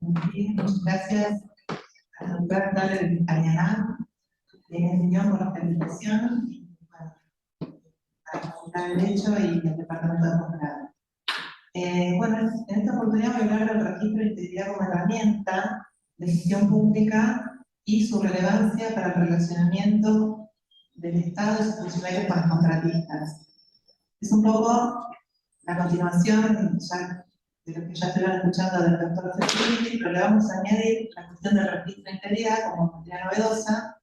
Bien, muchas gracias a la doctora Claudia Ariana por la invitación y a la Facultad de Derecho y al Departamento de Posgrado. Bueno, en esta oportunidad voy a hablar del registro de integridad como herramienta de gestión pública y su relevancia para el relacionamiento del Estado y sus funcionarios con los contratistas. Es un poco la continuación de lo que ya estuvieron escuchando del doctor Fettuccini, pero le vamos a añadir la cuestión del registro de integridad como materia novedosa,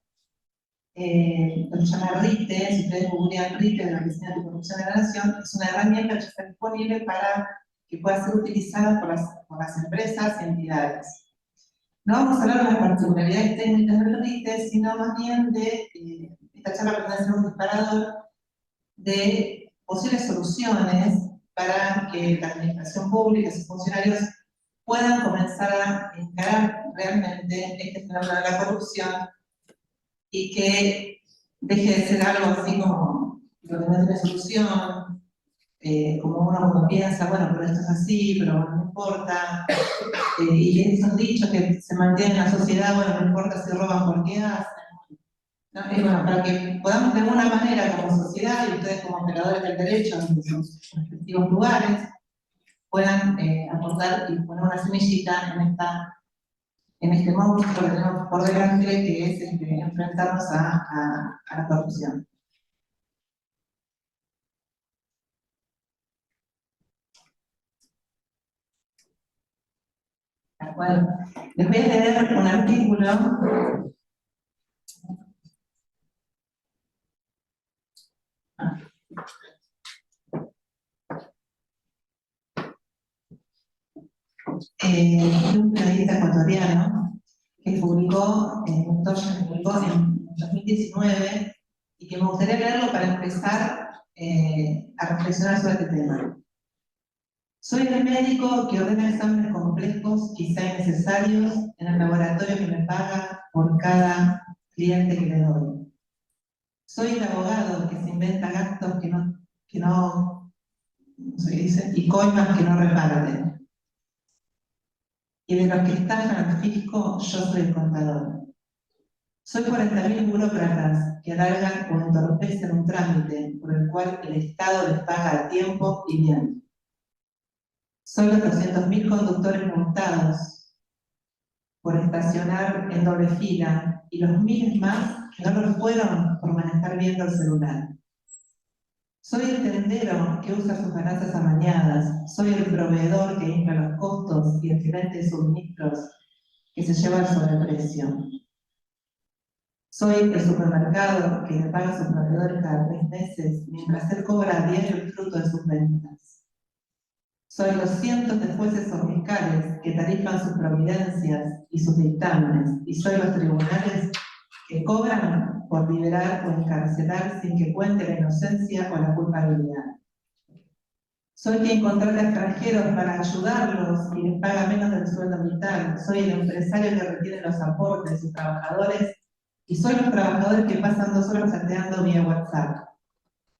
lo que se llama RITE. Si ustedes googlean RITE de la Oficina Anticorrupción de la Nación, es una herramienta que ya está disponible para que pueda ser utilizada por las empresas y entidades. No vamos a hablar de las particularidades técnicas del RITE, sino más bien de, esta charla pretende ser un disparador de posibles soluciones para que la administración pública y sus funcionarios puedan comenzar a encarar realmente este fenómeno de la corrupción y que deje de ser algo así como lo que no tiene solución, como uno piensa, bueno, pero esto es así, pero bueno, no importa, y esos dichos que se mantienen en la sociedad, bueno, no importa si roban porque hacen, ¿no? Y bueno, para que podamos de alguna manera como sociedad y ustedes como operadores del derecho en sus respectivos lugares puedan aportar y poner una semillita en este monstruo que tenemos por delante, que es enfrentarnos a la corrupción. ¿De acuerdo? Les voy a leer un artículo. De un periodista ecuatoriano que publicó, un dossier que publicó en 2019 y que me gustaría leerlo para empezar a reflexionar sobre este tema. Soy el médico que ordena exámenes complejos, quizá innecesarios, en el laboratorio que me paga por cada cliente que le doy. Soy el abogado que se inventa gastos ¿cómo se dice? Y coimas que no reparten. Y de los que estafan al fisco, yo soy el contador. Soy 40.000 burócratas que alargan o entorpecen un trámite por el cual el Estado les paga a tiempo y bien. Soy los 200.000 conductores multados por estacionar en doble fila y los miles más que no lo fueron por manejar viendo el celular. Soy el tendero que usa sus ganancias amañadas. Soy el proveedor que infla los costos y el gerente de suministros que se lleva el sobreprecio. Soy el supermercado que le paga a sus proveedores cada 3 meses mientras él cobra a diario el fruto de sus ventas. Soy los cientos de jueces o fiscales que tarifan sus providencias y sus dictámenes, y soy los tribunales que cobran por liberar o encarcelar sin que cuente la inocencia o la culpabilidad. Soy quien contrata extranjeros para ayudarlos y les paga menos del sueldo vital. Soy el empresario que retiene los aportes de sus trabajadores y soy los trabajadores que pasan 2 horas chateando vía WhatsApp.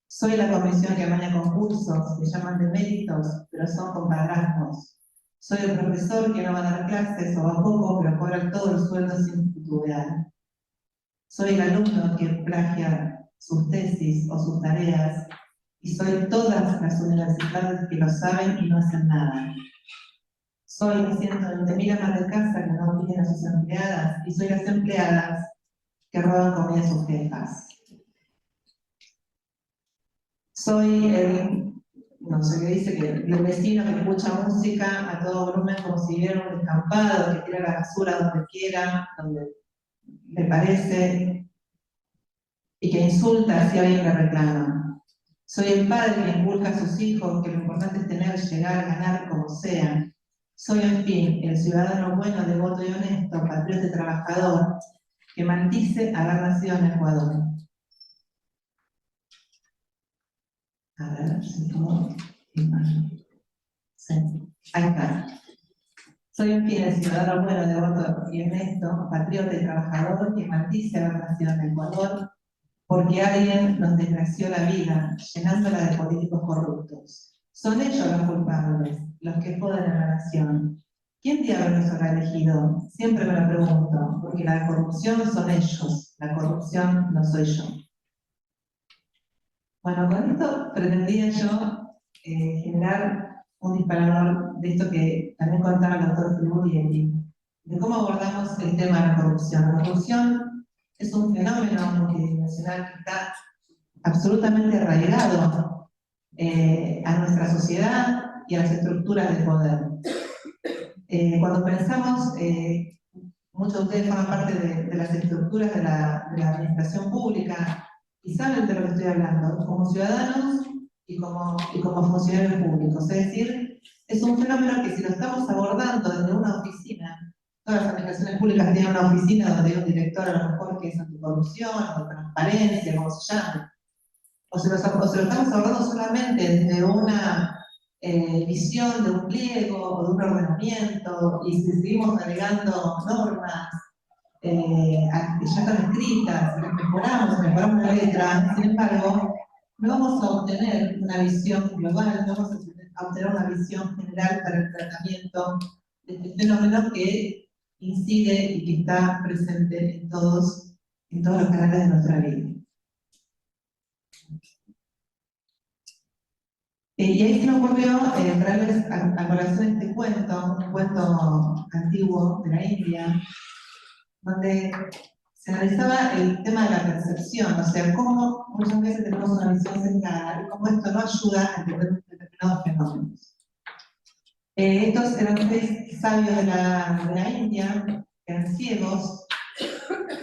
Soy la comisión que amaña concursos, que llaman de méritos, pero son compadrazgos. Soy el profesor que no va a dar clases o va poco, pero cobra todo el sueldo sin titubear. Soy el alumno que plagia sus tesis o sus tareas, y soy todas las universidades que lo saben y no hacen nada. Soy las 120.000 amas de casa que no piden a sus empleadas, y soy las empleadas que roban comida a sus jefas. Soy no sé qué dice, que el vecino que escucha música a todo volumen como si viera un descampado, que tira la basura donde quiera, donde le parece, y que insulta si alguien le reclama. Soy el padre que inculca a sus hijos que lo importante es tener, llegar, ganar como sea. Soy, en fin, el ciudadano bueno, devoto y honesto, patriota y trabajador, que maldice haber nacido en Ecuador. A ver, si puedo. Sí, ahí está. Soy, en fin, el ciudadano bueno, devoto y honesto, patriota y trabajador, que maldice haber nacido en Ecuador, porque alguien nos desgració la vida, llenándola de políticos corruptos. Son ellos los culpables, los que joden a la nación. ¿quién diablos los habrá elegido? Siempre me lo pregunto, porque la corrupción son ellos, la corrupción no soy yo. Bueno, con esto pretendía yo generar un disparador de esto que también contaba el doctor Friburghi, de cómo abordamos el tema de la corrupción. La corrupción es un fenómeno multidimensional que está absolutamente arraigado a nuestra sociedad y a las estructuras de poder. Cuando pensamos, muchos de ustedes forman parte de las estructuras de la administración pública y saben de lo que estoy hablando, como ciudadanos y como funcionarios públicos. Es decir, es un fenómeno que si lo estamos abordando desde una oficina, todas las administraciones públicas tienen una oficina donde hay un director a lo mejor que es anticorrupción o transparencia, como se llama, o se lo estamos abordando solamente desde una visión de un pliego o de un ordenamiento, y si seguimos agregando normas que ya están escritas, y las mejoramos la letra, sin embargo, no vamos a obtener una visión global, no vamos a obtener una visión general para el tratamiento de este fenómeno que incide y que está presente en todos los canales de nuestra vida. Y ahí se me ocurrió traerles a colación este cuento, un cuento antiguo de la India, donde se analizaba el tema de la percepción, o sea, cómo muchas veces tenemos una visión sesgada y cómo esto no ayuda a entender determinados fenómenos. Estos eran 6 sabios de la India, que eran ciegos,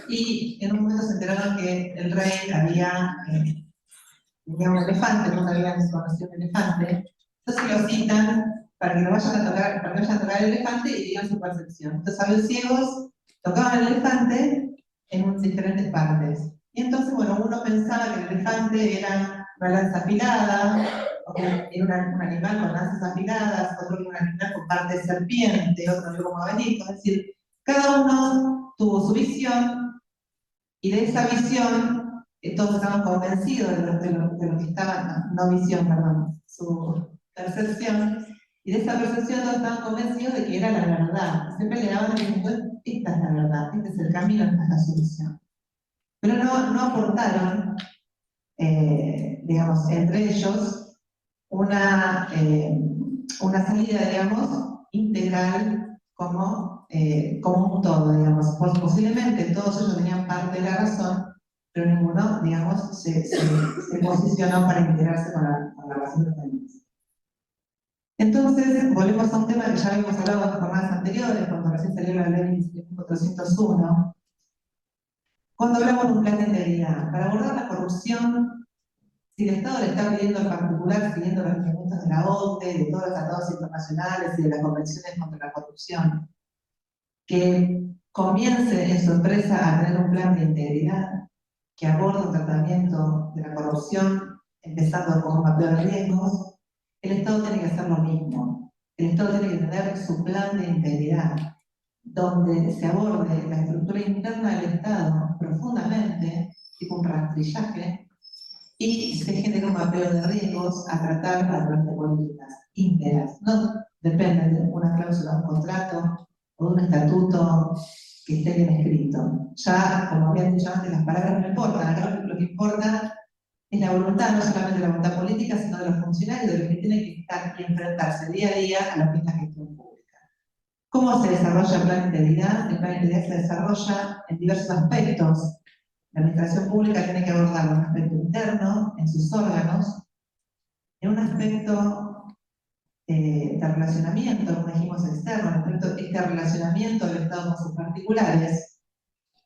y en un momento se enteraron que el rey tenía un elefante, nunca habían conocido un elefante, entonces lo citan para que lo vayan a tocar, para que vayan a tocar el elefante y digan su percepción. Estos sabios ciegos tocaban el elefante en diferentes partes. Y entonces, bueno, uno pensaba que el elefante era una lanza afilada, o que era un animal con lanzas afiladas, otro que era un animal con parte de serpiente, otro que como abanico, es decir, cada uno tuvo su visión, y de esa visión todos estaban convencidos de lo que estaban, no visión, perdón, su percepción, y de esa percepción todos estaban convencidos de que era la verdad. Siempre le daban diciendo, esta es la verdad, este es el camino, esta es la solución. Pero no aportaron, digamos, entre ellos una salida, digamos, integral como un todo, digamos. Pues posiblemente todos ellos tenían parte de la razón, pero ninguno, digamos, se posicionó para integrarse con la razón de los demás. Entonces, volvemos a un tema que ya habíamos hablado en jornadas anteriores, cuando recién salió la ley 401, cuando hablamos de un plan de integridad. Para abordar la corrupción, si el Estado le está pidiendo en particular, siguiendo los lineamientos de la OCDE, de todos los tratados internacionales y de las convenciones contra la corrupción, que comience en su empresa a tener un plan de integridad que aborde un tratamiento de la corrupción, empezando con un mapeo de riesgos, el Estado tiene que hacer lo mismo. El Estado tiene que tener su plan de integridad, donde se aborde la estructura interna del Estado profundamente, tipo un rastrillaje, y se genera un mapeo de riesgos a tratar a través de políticas íntegras. No dependen de una cláusula de un contrato o de un estatuto que esté bien escrito. Ya, como habían dicho antes, las palabras no importan. Acá lo que importa es la voluntad, no solamente la voluntad política, sino de los funcionarios, de los que tienen que estar y enfrentarse día a día a la misma gestión pública. ¿Cómo se desarrolla el plan de integridad? El plan de integridad se desarrolla en diversos aspectos. La administración pública tiene que abordar un aspecto interno, en sus órganos, en un aspecto de relacionamiento, como dijimos, externo, este relacionamiento del Estado con sus particulares,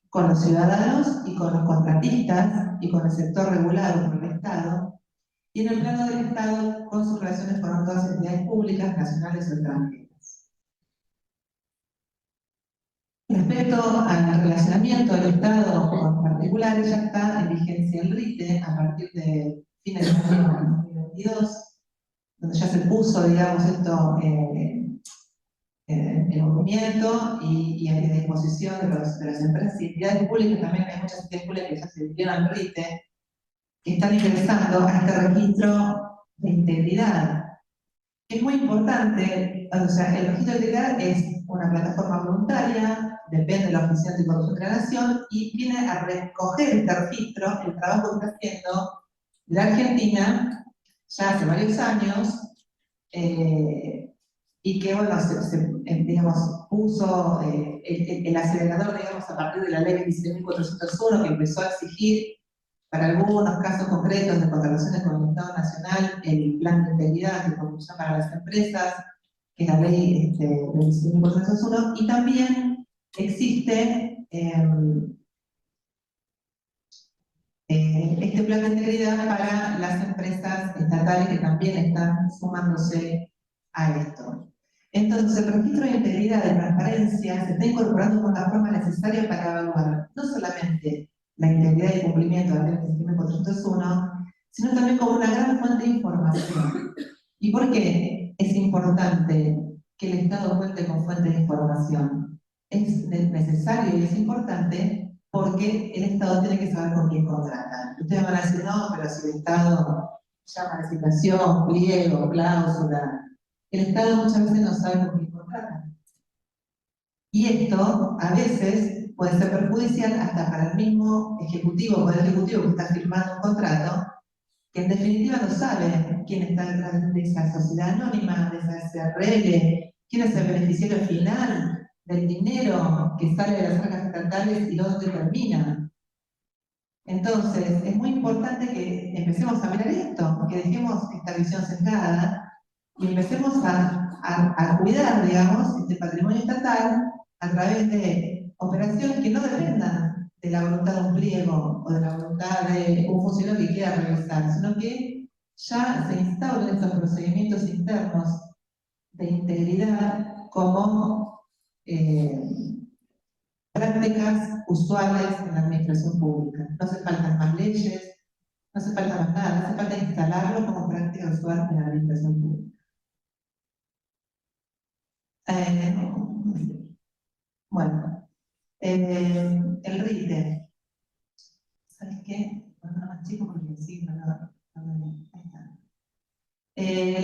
con los ciudadanos y con los contratistas y con el sector regulado por el Estado, y en el plano del Estado con sus relaciones con otras entidades públicas, nacionales o extranjeras. Respecto al relacionamiento del Estado con particulares, ya está en vigencia el RITE a partir de fines de junio de 2022, donde ya se puso, digamos, esto en movimiento y a disposición de las empresas y entidades públicas. También hay muchas entidades públicas que ya se dieron al RITE, que están ingresando a este registro de integridad. Es muy importante, o sea, el registro de integridad es una plataforma voluntaria, depende de la Oficina Anticorrupción de la Nación, y viene a recoger este registro, el trabajo que está haciendo la Argentina, ya hace varios años, y que, bueno, digamos, puso el acelerador, digamos, a partir de la ley 17.401, que empezó a exigir, para algunos casos concretos de contrataciones con el Estado Nacional, el plan de integridad de corrupción para las empresas, que es la ley 17.401, y también existe este plan de integridad para las empresas estatales que también están sumándose a esto. Entonces, el registro de integridad de transparencia se está incorporando como la forma necesaria para evaluar no solamente la integridad y cumplimiento de la ley 17.401, sino también como una gran fuente de información. ¿Y por qué es importante que el Estado cuente con fuentes de información? Es necesario y es importante porque el Estado tiene que saber con quién contrata. Ustedes van a decir, no, pero si el Estado llama a licitación, pliego, cláusula, el Estado muchas veces no sabe con quién contrata. Y esto, a veces, puede ser perjudicial hasta para el mismo ejecutivo, poder ejecutivo que está firmando un contrato, que en definitiva no sabe quién está detrás de esa sociedad anónima, de esa SRL, quién es el beneficiario final del dinero que sale de las arcas estatales y dónde termina. Entonces, es muy importante que empecemos a mirar esto, que dejemos esta visión sesgada y empecemos a cuidar, digamos, este patrimonio estatal a través de operaciones que no dependan de la voluntad de un pliego o de la voluntad de un funcionario que quiera revisar, sino que ya se instauren estos procedimientos internos de integridad como prácticas usuales en la administración pública. No hace falta más leyes, no hace falta más nada, no hace falta instalarlo como práctica usual en la administración pública. Bueno, el RITE. ¿Sabes qué? Bueno, más chico porque sí, ahí está.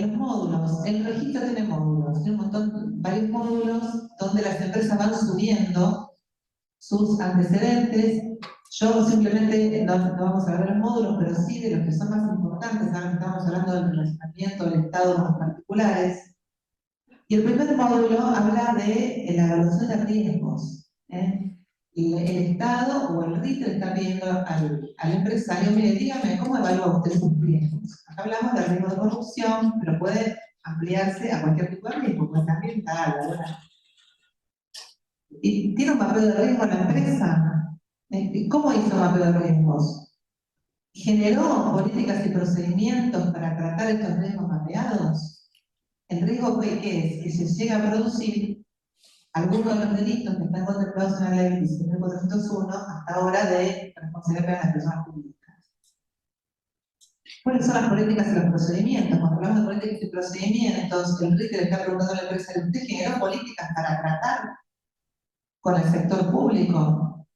Los módulos. El registro tiene módulos, tiene un montón, varios módulos donde las empresas van subiendo sus antecedentes. Yo simplemente, no vamos a hablar de los módulos, pero sí de los que son más importantes. Ahora estamos hablando del relacionamiento del Estado con los particulares. Y el primer módulo habla de la evaluación de riesgos. Y el Estado o el RIT le está pidiendo al empresario, mire, dígame, ¿cómo evalúa usted sus riesgos? Acá hablamos de riesgo de corrupción, pero puede ampliarse a cualquier tipo de riesgo, pues también está ¿verdad? ¿Y tiene un mapeo de riesgo la empresa? ¿Cómo hizo un mapeo de riesgos? ¿Generó políticas y procedimientos para tratar estos riesgos mapeados? El riesgo ¿qué es? Que se llega a producir algunos de los delitos que están contemplados en la ley 17.401 hasta ahora de responsabilidad para las personas públicas. ¿Cuáles son las políticas y los procedimientos? Cuando hablamos de políticas y procedimientos, el RIT le está preguntando a la empresa, ¿usted generó políticas para tratar con el sector público?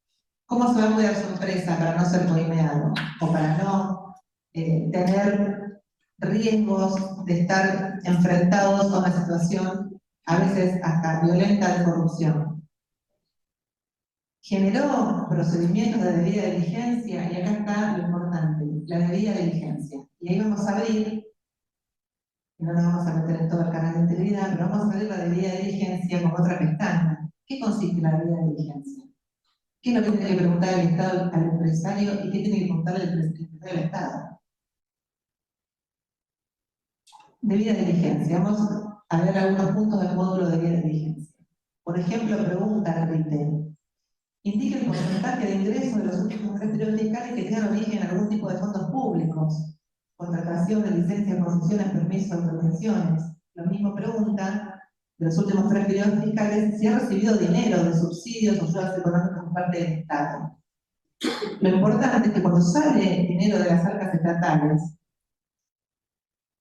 ¿Cómo se va a cuidar su empresa para no ser coimeado? O para no tener riesgos de estar enfrentados a una situación a veces hasta violenta de corrupción. Generó procedimientos de debida diligencia, y acá está lo importante, la debida diligencia. Y ahí vamos a abrir, no nos vamos a meter en todo el canal de integridad, pero vamos a abrir la debida diligencia con otra pestaña. ¿Qué consiste la debida diligencia? ¿Qué es lo que tiene que preguntar el Estado al empresario y qué tiene que preguntar el empresario al Estado? Debida diligencia. Vamos a ver algunos puntos del módulo de debida diligencia. Por ejemplo, pregunta al RITE. Indica el porcentaje de ingresos de los últimos 3 periodos fiscales que tengan origen en algún tipo de fondos públicos, contratación de licencias, concesiones, permisos, autorizaciones. Lo mismo pregunta de los últimos 3 periodos fiscales si ha recibido dinero de subsidios o ayudas económicas por parte del Estado. Lo importante es que cuando sale dinero de las arcas estatales,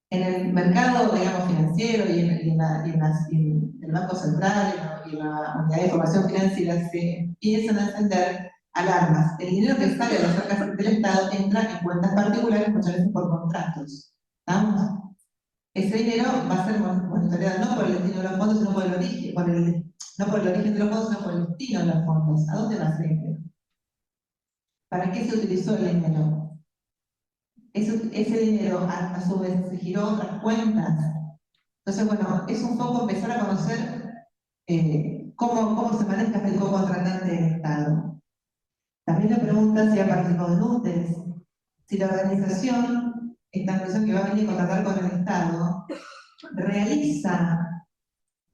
en el mercado, digamos, financiero y en el Banco Central y en la Unidad de Información Financiera se empiezan a encender alarmas. El dinero que sale de las arcas del Estado entra en cuentas particulares muchas veces por contratos. ¿Estamos? ese dinero va a ser monitoreado no por el destino de los fondos, sino por el origen, no por el origen de los fondos, sino por el destino de los fondos. ¿A dónde va ese dinero? ¿Para qué se utilizó el dinero? Ese dinero, a su vez, se giró a otras cuentas. Entonces, bueno, es un poco empezar a conocer cómo se maneja el co-contratante del Estado. También le pregunta si ha participado en UTES, si la organización, esta empresa que va a venir a contratar con el Estado, realiza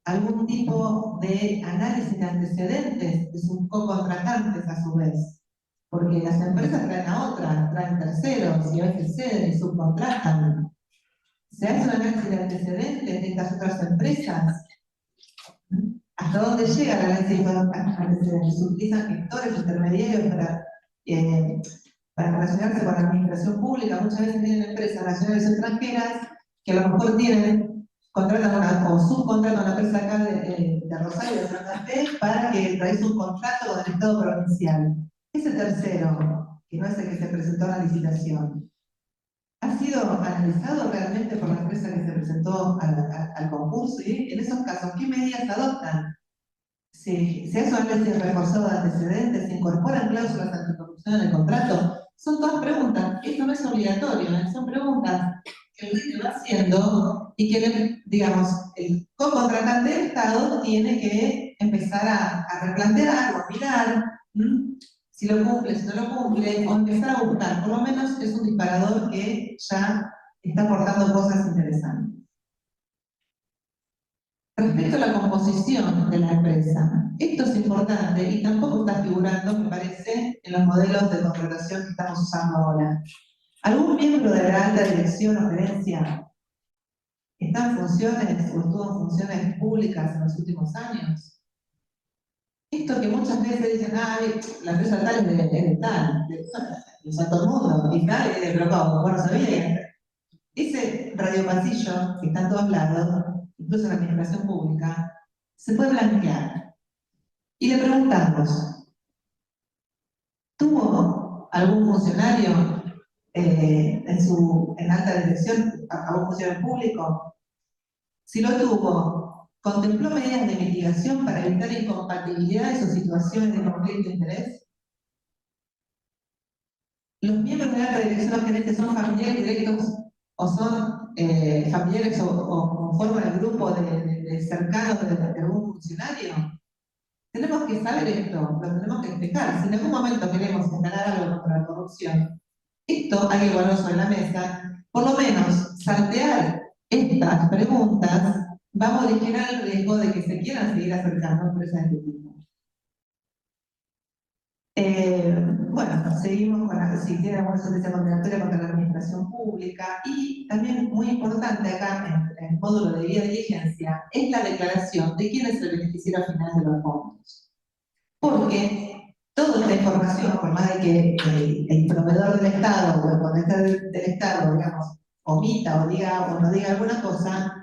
algún tipo de análisis de antecedentes de sus co-contratantes a su vez. Porque las empresas traen a otras, traen terceros y a veces ceden y subcontratan. ¿Se hace un análisis de antecedentes de estas otras empresas? ¿Hasta dónde llega el análisis de antecedentes? ¿Se utilizan gestores, intermediarios para relacionarse con la administración pública? Muchas veces tienen empresas nacionales o extranjeras que a lo mejor contratan o subcontratan a una empresa acá de Rosario, de Santa Fe, para que realice un contrato con el Estado provincial. Ese tercero, que no es el que se presentó a la licitación, ¿ha sido analizado realmente por la empresa que se presentó al concurso? Y en esos casos, ¿qué medidas adoptan? ¿Se hace un análisis reforzado de antecedentes? ¿Se incorporan cláusulas anticorrupción en el contrato? Son todas preguntas. Esto no es obligatorio, son preguntas que el RIT va haciendo y que, digamos, el co-contratante del Estado tiene que empezar a replantear o a mirar si lo cumple, si no lo cumple, o empezar a buscar. Por lo menos es un disparador que ya está aportando cosas interesantes. Respecto a la composición de la empresa, esto es importante y tampoco está figurando, me parece, en los modelos de contratación que estamos usando ahora. ¿Algún miembro de la alta dirección o gerencia está en funciones o estuvo en funciones públicas en los últimos años? Esto que muchas veces dicen, la empresa tal es de tal, o sea, todo el mundo, y tal, es de Procopio, bueno, sabía. Ese radiopasillo que está en todos lados, incluso en la administración pública, se puede blanquear. Y le preguntamos, ¿tuvo algún funcionario en alta dirección, algún funcionario público? Si lo tuvo, ¿contempló medidas de mitigación para evitar incompatibilidades o situaciones de conflicto de interés? ¿Los miembros de la alta dirección o gerentes son familiares directos o son familiares o conforman el grupo de cercanos de algún funcionario? Tenemos que saber esto, lo tenemos que explicar. Si en algún momento queremos instalar algo contra la corrupción, esto hay que ponerlo sobre la mesa. Por lo menos, saltear estas preguntas va a morigerar el riesgo de que se quieran seguir acercando a empresas de este tipo. Bueno, seguimos con si tiene alguna sentencia condenatoria contra la administración pública y también muy importante acá en el módulo de debida diligencia es la declaración de quién es el beneficiario final de los fondos. Porque toda esta información, por más de que el proveedor del Estado o el contratante del Estado, digamos, omita o diga o no diga alguna cosa,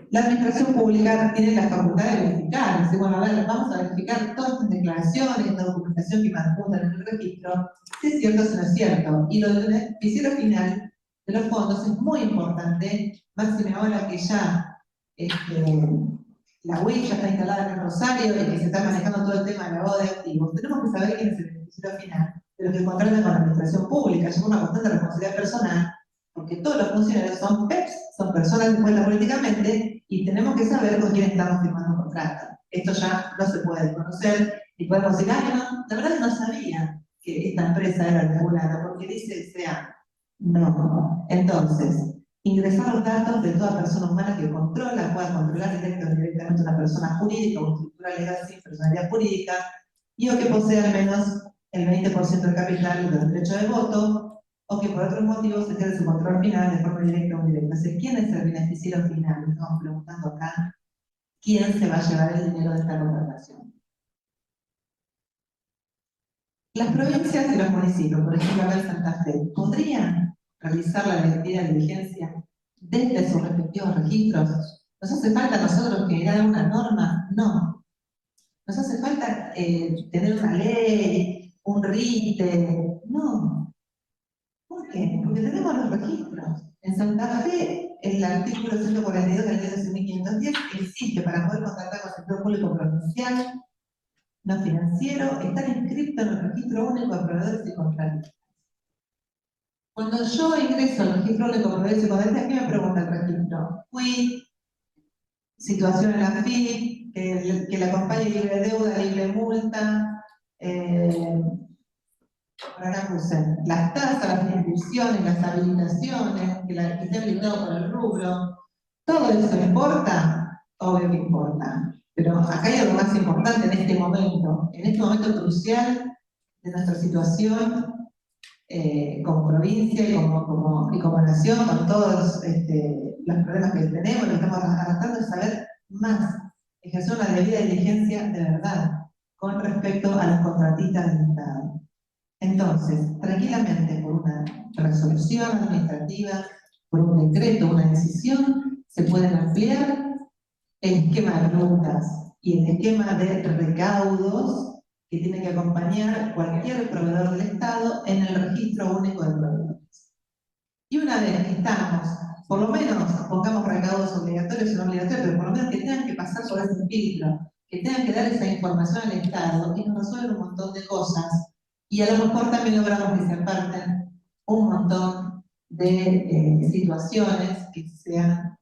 la administración pública tiene la facultad de verificar. Dice, bueno, a ver, vamos a verificar todas estas declaraciones, esta documentación que me adjuntan en el registro, si es cierto o si no es cierto. Y lo del beneficiario final de los fondos es muy importante, máxime ahora que ya la UIF ya está instalada en el Rosario y que se está manejando todo el tema de lavado de activos. Tenemos que saber quién es el beneficiario final de los que contratan con la administración pública. Es una cuestión de responsabilidad personal, porque todos los funcionarios son PEPs, son personas encuestas políticamente, y tenemos que saber con quién estamos firmando un contrato. Esto ya no se puede conocer, y podemos decir, no, la verdad no sabía que esta empresa era regulada, porque dice SEA. No. Entonces, ingresar los datos de toda persona humana que controla, pueda controlar directa o indirectamente una persona jurídica o estructura legal sin personalidad jurídica, y o que posea al menos el 20% del capital del derecho de voto, o que por otros motivos se quede su control final de forma directa o indirecta. Así, ¿quién es el beneficiario final? Estamos preguntando acá, ¿quién se va a llevar el dinero de esta contratación? Las provincias y los municipios, por ejemplo acá en Santa Fe, ¿podrían realizar la debida diligencia desde sus respectivos registros? ¿Nos hace falta a nosotros generar una norma? No. ¿Nos hace falta tener una ley, un RITE? No. ¿Por qué? Porque tenemos los registros. En Santa Fe el artículo 142 de la ley 12.510 existe para poder contratar con el sector público provincial no financiero, estar inscrito en el registro único de proveedores y contratistas. Cuando yo ingreso al registro único de proveedores y contratistas, ¿qué me pregunta el registro? Fui, situación en la FIP, que la acompañe libre deuda, libre multa, por acá puse las tasas, las inscripciones, las habilitaciones, que esté habilitado por el rubro. ¿Todo eso importa? Obvio que importa. Pero acá hay algo más importante en este momento crucial de nuestra situación como provincia y como nación, con todos los problemas que tenemos, que estamos arrastrando, es saber más, ejercer una debida diligencia de verdad con respecto a los contratistas del Estado. Entonces, tranquilamente, por una resolución administrativa, por un decreto, una decisión, se pueden ampliar el esquema de multas y el esquema de recaudos que tiene que acompañar cualquier proveedor del Estado en el registro único de proveedores. Y una vez que estamos, por lo menos pongamos recaudos obligatorios o no obligatorios, pero por lo menos que tengan que pasar por ese filtro, que tengan que dar esa información al Estado, y nos resuelven un montón de cosas. Y a lo mejor también logramos que se aparten un montón de situaciones que sean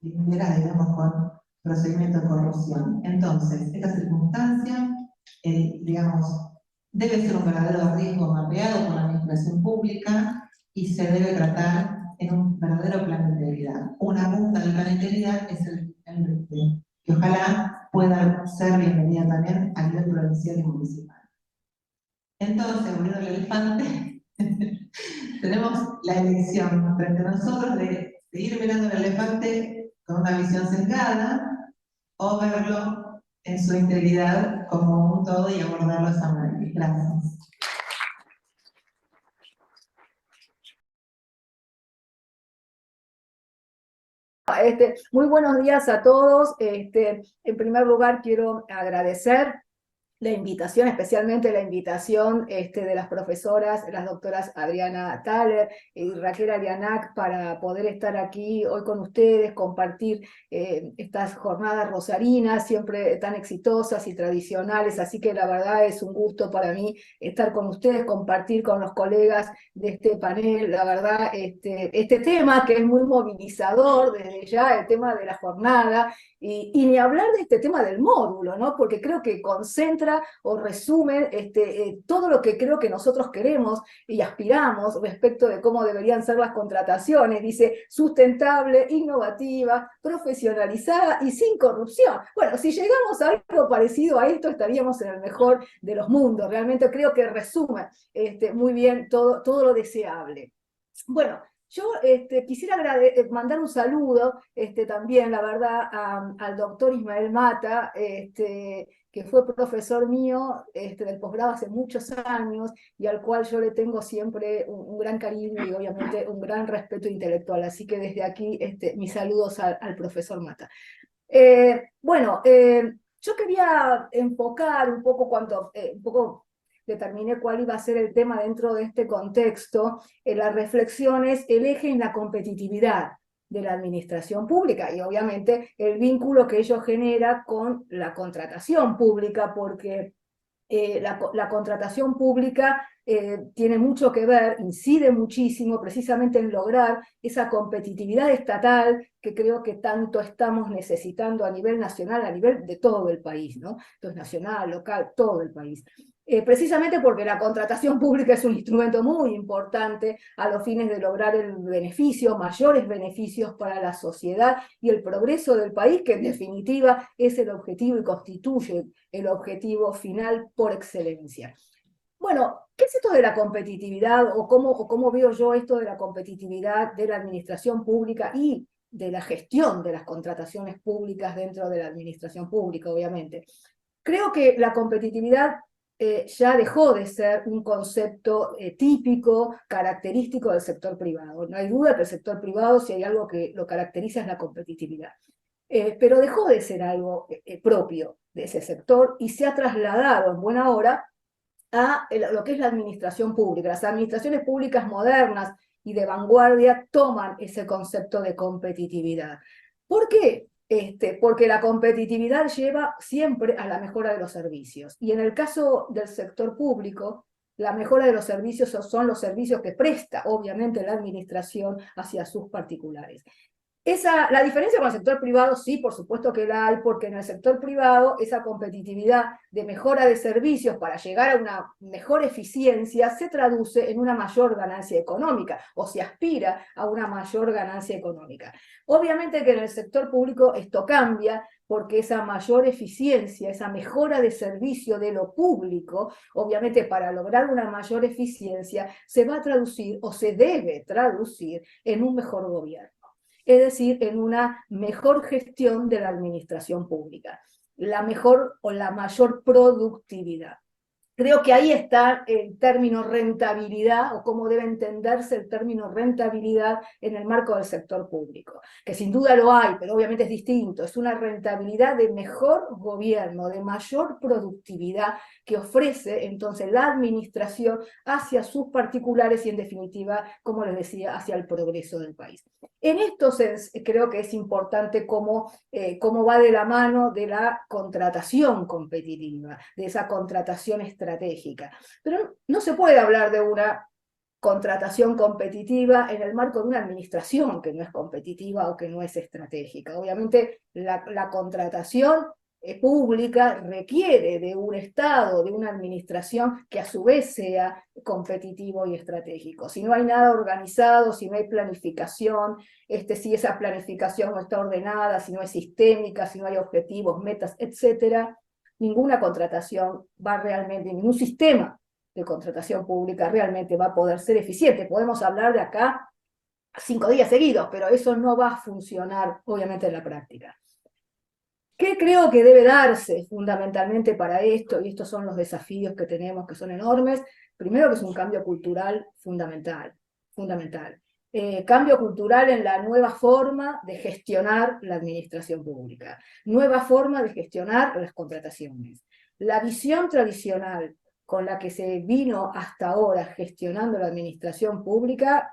lideradas, digamos, con procedimientos de corrupción. Entonces, esta circunstancia, digamos, debe ser un verdadero riesgo mapeado por la administración pública y se debe tratar en un verdadero plan de integridad. Una punta del plan de integridad es el que ojalá pueda ser bienvenida también a nivel provincial y municipal. Entonces, volviendo al elefante, tenemos la elección frente a nosotros de seguir mirando el elefante con una visión sesgada o verlo en su integridad como un todo y abordarlo de esa manera. Gracias. Muy buenos días a todos. En primer lugar, quiero agradecer la invitación, especialmente la invitación de las profesoras, las doctoras Adriana Thaler y Raquel Arianac, para poder estar aquí hoy con ustedes, compartir estas jornadas rosarinas, siempre tan exitosas y tradicionales, así que la verdad es un gusto para mí estar con ustedes, compartir con los colegas de este panel, la verdad, este tema que es muy movilizador desde ya, el tema de la jornada, y ni hablar de este tema del módulo, ¿no? Porque creo que concentra o resume todo lo que creo que nosotros queremos y aspiramos respecto de cómo deberían ser las contrataciones. Dice sustentable, innovativa, profesionalizada y sin corrupción. Bueno, si llegamos a algo parecido a esto, estaríamos en el mejor de los mundos. Realmente creo que resume muy bien todo lo deseable. Bueno, yo quisiera mandar un saludo también, la verdad, al doctor Ismael Mata, que fue profesor mío del posgrado hace muchos años y al cual yo le tengo siempre un gran cariño y obviamente un gran respeto intelectual. Así que desde aquí mis saludos al profesor Mata. Yo quería enfocar un poco determiné cuál iba a ser el tema dentro de este contexto, la reflexión es el eje en la competitividad de la administración pública y obviamente el vínculo que ello genera con la contratación pública, porque la contratación pública tiene mucho que ver, incide muchísimo precisamente en lograr esa competitividad estatal que creo que tanto estamos necesitando a nivel nacional, a nivel de todo el país, ¿no? Entonces, nacional, local, todo el país. Precisamente porque la contratación pública es un instrumento muy importante a los fines de lograr el beneficio, mayores beneficios para la sociedad y el progreso del país, que en definitiva es el objetivo y constituye el objetivo final por excelencia. Bueno, ¿qué es esto de la competitividad o cómo veo yo esto de la competitividad de la administración pública y de la gestión de las contrataciones públicas dentro de la administración pública, obviamente? Creo que la competitividad ya dejó de ser un concepto típico, característico del sector privado. No hay duda que el sector privado, si hay algo que lo caracteriza, es la competitividad. Pero dejó de ser algo propio de ese sector y se ha trasladado en buena hora a lo que es la administración pública. Las administraciones públicas modernas, y de vanguardia toman ese concepto de competitividad. ¿Por qué? Porque la competitividad lleva siempre a la mejora de los servicios. Y en el caso del sector público, la mejora de los servicios son los servicios que presta, obviamente, la administración hacia sus particulares. La diferencia con el sector privado, sí, por supuesto que la hay, porque en el sector privado esa competitividad de mejora de servicios para llegar a una mejor eficiencia se traduce en una mayor ganancia económica, o se aspira a una mayor ganancia económica. Obviamente que en el sector público esto cambia, porque esa mayor eficiencia, esa mejora de servicio de lo público, obviamente para lograr una mayor eficiencia, se va a traducir o se debe traducir en un mejor gobierno. Es decir, en una mejor gestión de la administración pública, la mejor o la mayor productividad. Creo que ahí está el término rentabilidad, o cómo debe entenderse el término rentabilidad en el marco del sector público, que sin duda lo hay, pero obviamente es distinto. Es una rentabilidad de mejor gobierno, de mayor productividad que ofrece entonces la administración hacia sus particulares y, en definitiva, como les decía, hacia el progreso del país. En esto creo que es importante cómo va de la mano de la contratación competitiva, de esa contratación estratégica. Pero no se puede hablar de una contratación competitiva en el marco de una administración que no es competitiva o que no es estratégica. Obviamente la contratación pública requiere de un Estado, de una administración que a su vez sea competitivo y estratégico. Si no hay nada organizado, si no hay planificación, si esa planificación no está ordenada, si no es sistémica, si no hay objetivos, metas, etc., ninguna contratación va realmente, ningún sistema de contratación pública realmente va a poder ser eficiente. Podemos hablar de acá 5 días seguidos, pero eso no va a funcionar, obviamente, en la práctica. ¿Qué creo que debe darse fundamentalmente para esto? Y estos son los desafíos que tenemos, que son enormes. Primero, que es un cambio cultural fundamental. Cambio cultural en la nueva forma de gestionar la administración pública, nueva forma de gestionar las contrataciones. La visión tradicional con la que se vino hasta ahora gestionando la administración pública,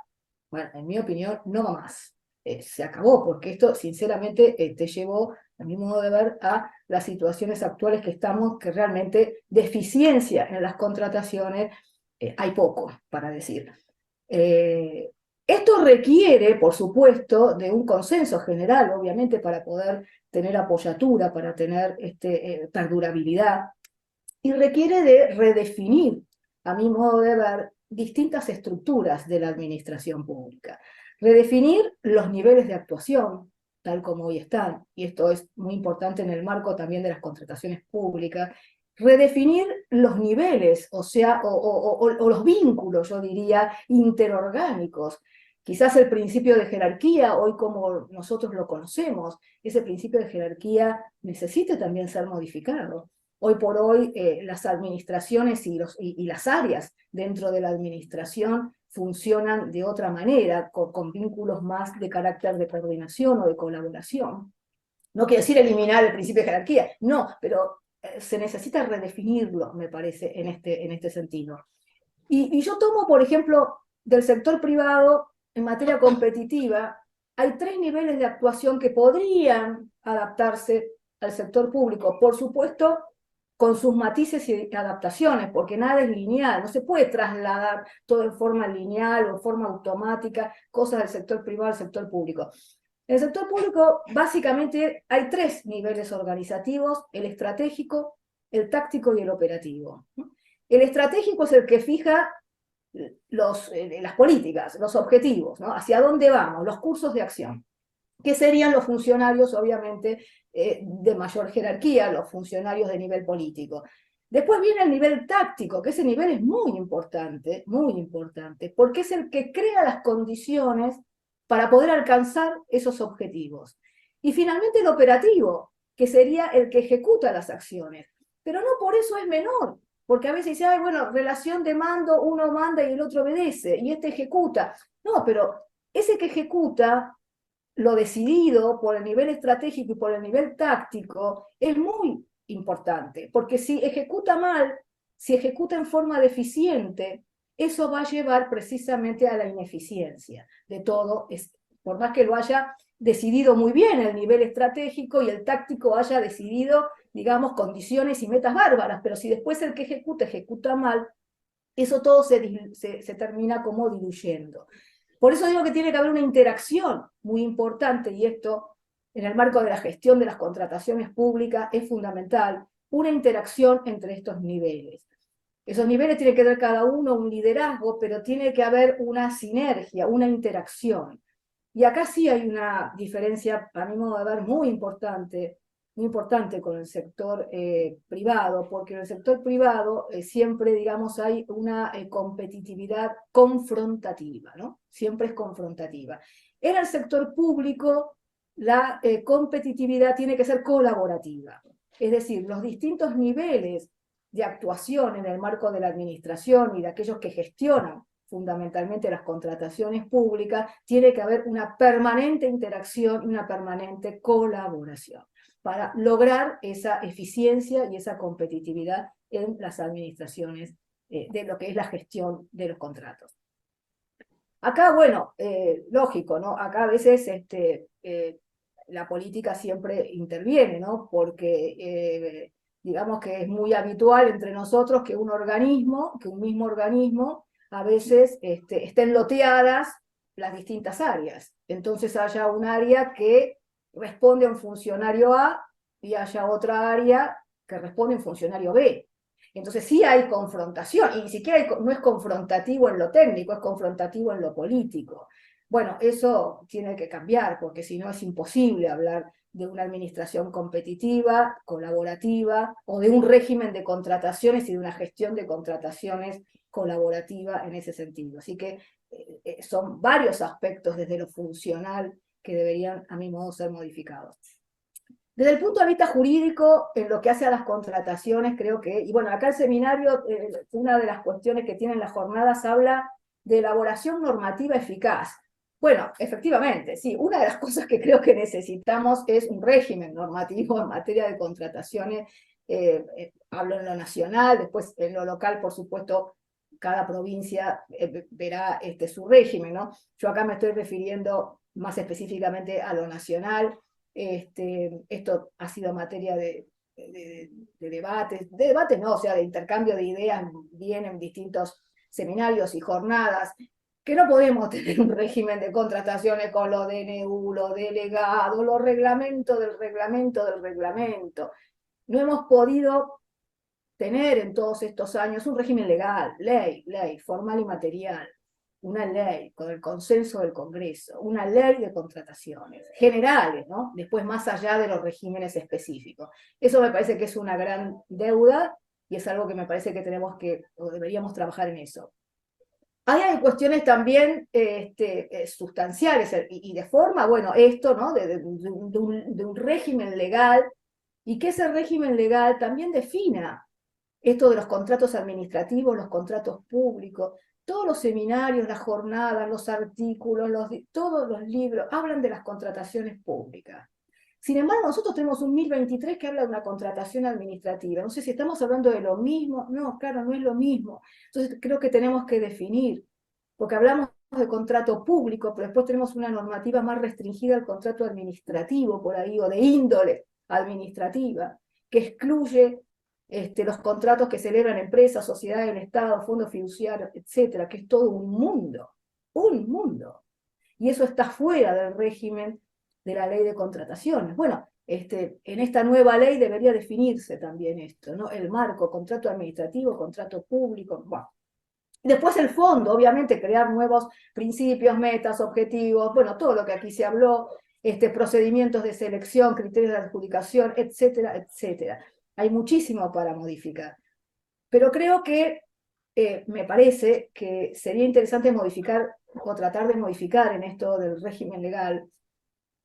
bueno, en mi opinión, no va más. Se acabó, porque esto, sinceramente, te llevó, a mi modo de ver, a las situaciones actuales que estamos, que realmente de eficiencia en las contrataciones hay poco para decir. Esto requiere, por supuesto, de un consenso general, obviamente, para poder tener apoyatura, para tener perdurabilidad, y requiere de redefinir, a mi modo de ver, distintas estructuras de la administración pública. Redefinir los niveles de actuación, tal como hoy están, y esto es muy importante en el marco también de las contrataciones públicas. Redefinir los niveles, o los vínculos, yo diría, interorgánicos. Quizás el principio de jerarquía, hoy como nosotros lo conocemos, ese principio de jerarquía necesita también ser modificado. Hoy por hoy las administraciones y las áreas dentro de la administración funcionan de otra manera, con vínculos más de carácter de coordinación o de colaboración. No quiero decir eliminar el principio de jerarquía, no, pero se necesita redefinirlo, me parece, en este sentido. Y yo tomo, por ejemplo, del sector privado, en materia competitiva, hay 3 niveles de actuación que podrían adaptarse al sector público. Por supuesto, con sus matices y adaptaciones, porque nada es lineal, no se puede trasladar todo en forma lineal o en forma automática, cosas del sector privado al sector público. En el sector público, básicamente, hay 3 niveles organizativos: el estratégico, el táctico y el operativo. El estratégico es el que fija las políticas, los objetivos, ¿no? Hacia dónde vamos, los cursos de acción, que serían los funcionarios, obviamente, de mayor jerarquía, los funcionarios de nivel político. Después viene el nivel táctico, que ese nivel es muy importante, porque es el que crea las condiciones para poder alcanzar esos objetivos. Y finalmente el operativo, que sería el que ejecuta las acciones. Pero no por eso es menor, porque a veces dice, ay, bueno, relación de mando, uno manda y el otro obedece, y este ejecuta. No, pero ese que ejecuta lo decidido por el nivel estratégico y por el nivel táctico es muy importante, porque si ejecuta mal, si ejecuta en forma deficiente, eso va a llevar precisamente a la ineficiencia de todo, por más que lo haya decidido muy bien el nivel estratégico y el táctico haya decidido, digamos, condiciones y metas bárbaras, pero si después el que ejecuta mal, eso todo se termina como diluyendo. Por eso digo que tiene que haber una interacción muy importante, y esto en el marco de la gestión de las contrataciones públicas es fundamental, una interacción entre estos niveles. Esos niveles tienen que tener cada uno un liderazgo, pero tiene que haber una sinergia, una interacción. Y acá sí hay una diferencia, a mi modo de ver, muy importante con el sector privado, porque en el sector privado siempre, digamos, hay una competitividad confrontativa, ¿no? Siempre es confrontativa. En el sector público, la competitividad tiene que ser colaborativa. Es decir, los distintos niveles de actuación en el marco de la administración y de aquellos que gestionan fundamentalmente las contrataciones públicas, tiene que haber una permanente interacción y una permanente colaboración para lograr esa eficiencia y esa competitividad en las administraciones de lo que es la gestión de los contratos. Acá, bueno, lógico, ¿no? Acá a veces la política siempre interviene, ¿no? Porque digamos que es muy habitual entre nosotros que un mismo organismo, a veces estén loteadas las distintas áreas. Entonces haya un área que responde a un funcionario A y haya otra área que responde a un funcionario B. Entonces sí hay confrontación, y ni siquiera no es confrontativo en lo técnico, es confrontativo en lo político. Bueno, eso tiene que cambiar, porque si no es imposible hablar de una administración competitiva, colaborativa, o de un régimen de contrataciones y de una gestión de contrataciones colaborativa en ese sentido. Así que son varios aspectos desde lo funcional que deberían, a mi modo, ser modificados. Desde el punto de vista jurídico, en lo que hace a las contrataciones, creo que, y bueno, acá el seminario, una de las cuestiones que tienen las jornadas habla de elaboración normativa eficaz. Bueno, efectivamente, sí, una de las cosas que creo que necesitamos es un régimen normativo en materia de contrataciones. Hablo en lo nacional, después en lo local, por supuesto, cada provincia verá su régimen, ¿no? Yo acá me estoy refiriendo más específicamente a lo nacional. Esto ha sido materia de debates no, o sea, de intercambio de ideas, vienen distintos seminarios y jornadas, que no podemos tener un régimen de contrataciones con los DNU, los delegados, los reglamentos del reglamento del reglamento. No hemos podido tener en todos estos años un régimen legal, ley, formal y material, una ley con el consenso del Congreso, una ley de contrataciones generales, ¿no? Después más allá de los regímenes específicos. Eso me parece que es una gran deuda y es algo que me parece que tenemos que, o deberíamos trabajar en eso. Hay cuestiones también sustanciales y de forma, bueno, esto, ¿no? De un régimen legal, y que ese régimen legal también defina esto de los contratos administrativos, los contratos públicos, todos los seminarios, las jornadas, los artículos, todos los libros hablan de las contrataciones públicas. Sin embargo, nosotros tenemos un 1023 que habla de una contratación administrativa. No sé si estamos hablando de lo mismo. No, claro, no es lo mismo. Entonces creo que tenemos que definir, porque hablamos de contrato público, pero después tenemos una normativa más restringida al contrato administrativo por ahí, o de índole administrativa, que excluye los contratos que celebran empresas, sociedades del Estado, fondos fiduciarios, etcétera, que es todo un mundo, un mundo. Y eso está fuera del régimen de la ley de contrataciones. Bueno, en esta nueva ley debería definirse también esto, ¿no? El marco, contrato administrativo, contrato público, bueno. Después el fondo, obviamente, crear nuevos principios, metas, objetivos, bueno, todo lo que aquí se habló, procedimientos de selección, criterios de adjudicación, etcétera, etcétera. Hay muchísimo para modificar. Pero creo que me parece que sería interesante modificar o tratar de modificar en esto del régimen legal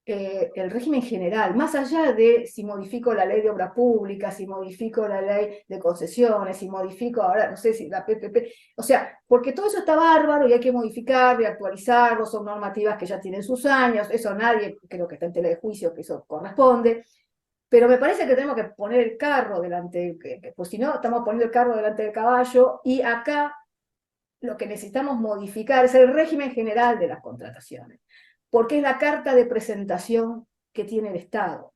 el régimen general, más allá de si modifico la ley de obra pública, si modifico la ley de concesiones, si modifico ahora, no sé si la PPP, o sea, porque todo eso está bárbaro y hay que modificarlo y actualizarlo, son normativas que ya tienen sus años, eso nadie, creo que está en tela de juicio, que eso corresponde, pero me parece que tenemos que poner el carro delante, pues si no, estamos poniendo el carro delante del caballo, y acá lo que necesitamos modificar es el régimen general de las contrataciones, porque es la carta de presentación que tiene el Estado.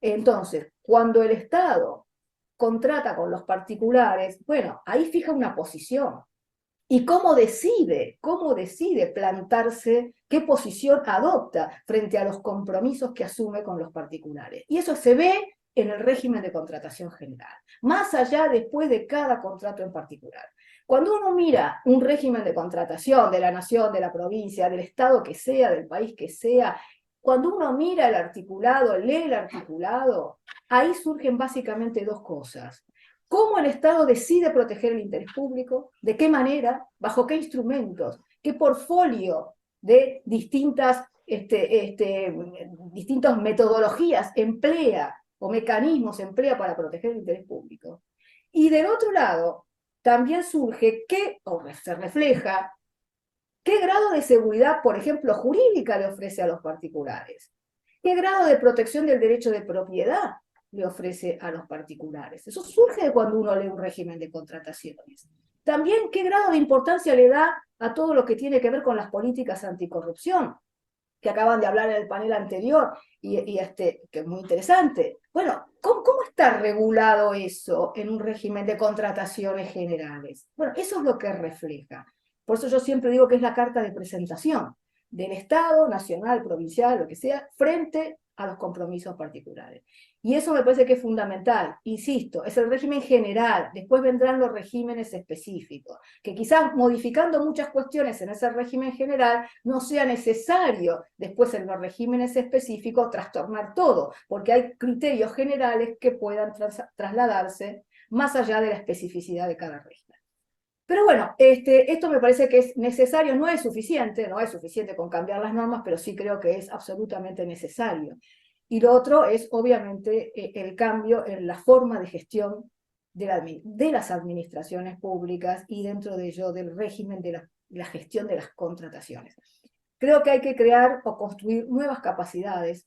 Entonces, cuando el Estado contrata con los particulares, bueno, ahí fija una posición. ¿Y cómo decide plantarse, qué posición adopta frente a los compromisos que asume con los particulares? Y eso se ve en el régimen de contratación general, más allá después de cada contrato en particular. Cuando uno mira un régimen de contratación de la nación, de la provincia, del estado que sea, del país que sea, cuando uno mira el articulado, lee el articulado, ahí surgen básicamente dos cosas. ¿Cómo el Estado decide proteger el interés público? ¿De qué manera? ¿Bajo qué instrumentos? ¿Qué portfolio de distintas metodologías emplea o mecanismos emplea para proteger el interés público? Y del otro lado, también surge o se refleja, qué grado de seguridad, por ejemplo, jurídica le ofrece a los particulares. ¿Qué grado de protección del derecho de propiedad le ofrece a los particulares? Eso surge de cuando uno lee un régimen de contrataciones. También, ¿qué grado de importancia le da a todo lo que tiene que ver con las políticas anticorrupción? Que acaban de hablar en el panel anterior, que es muy interesante. Bueno, ¿cómo está regulado eso en un régimen de contrataciones generales? Bueno, eso es lo que refleja. Por eso yo siempre digo que es la carta de presentación del Estado, nacional, provincial, lo que sea, frente a los compromisos particulares. Y eso me parece que es fundamental, insisto, es el régimen general, después vendrán los regímenes específicos, que quizás modificando muchas cuestiones en ese régimen general no sea necesario después en los regímenes específicos trastornar todo, porque hay criterios generales que puedan trasladarse más allá de la especificidad de cada régimen. Pero bueno, esto me parece que es necesario, no es suficiente con cambiar las normas, pero sí creo que es absolutamente necesario. Y lo otro es, obviamente, el cambio en la forma de gestión de las administraciones públicas y dentro de ello del régimen de la gestión de las contrataciones. Creo que hay que crear o construir nuevas capacidades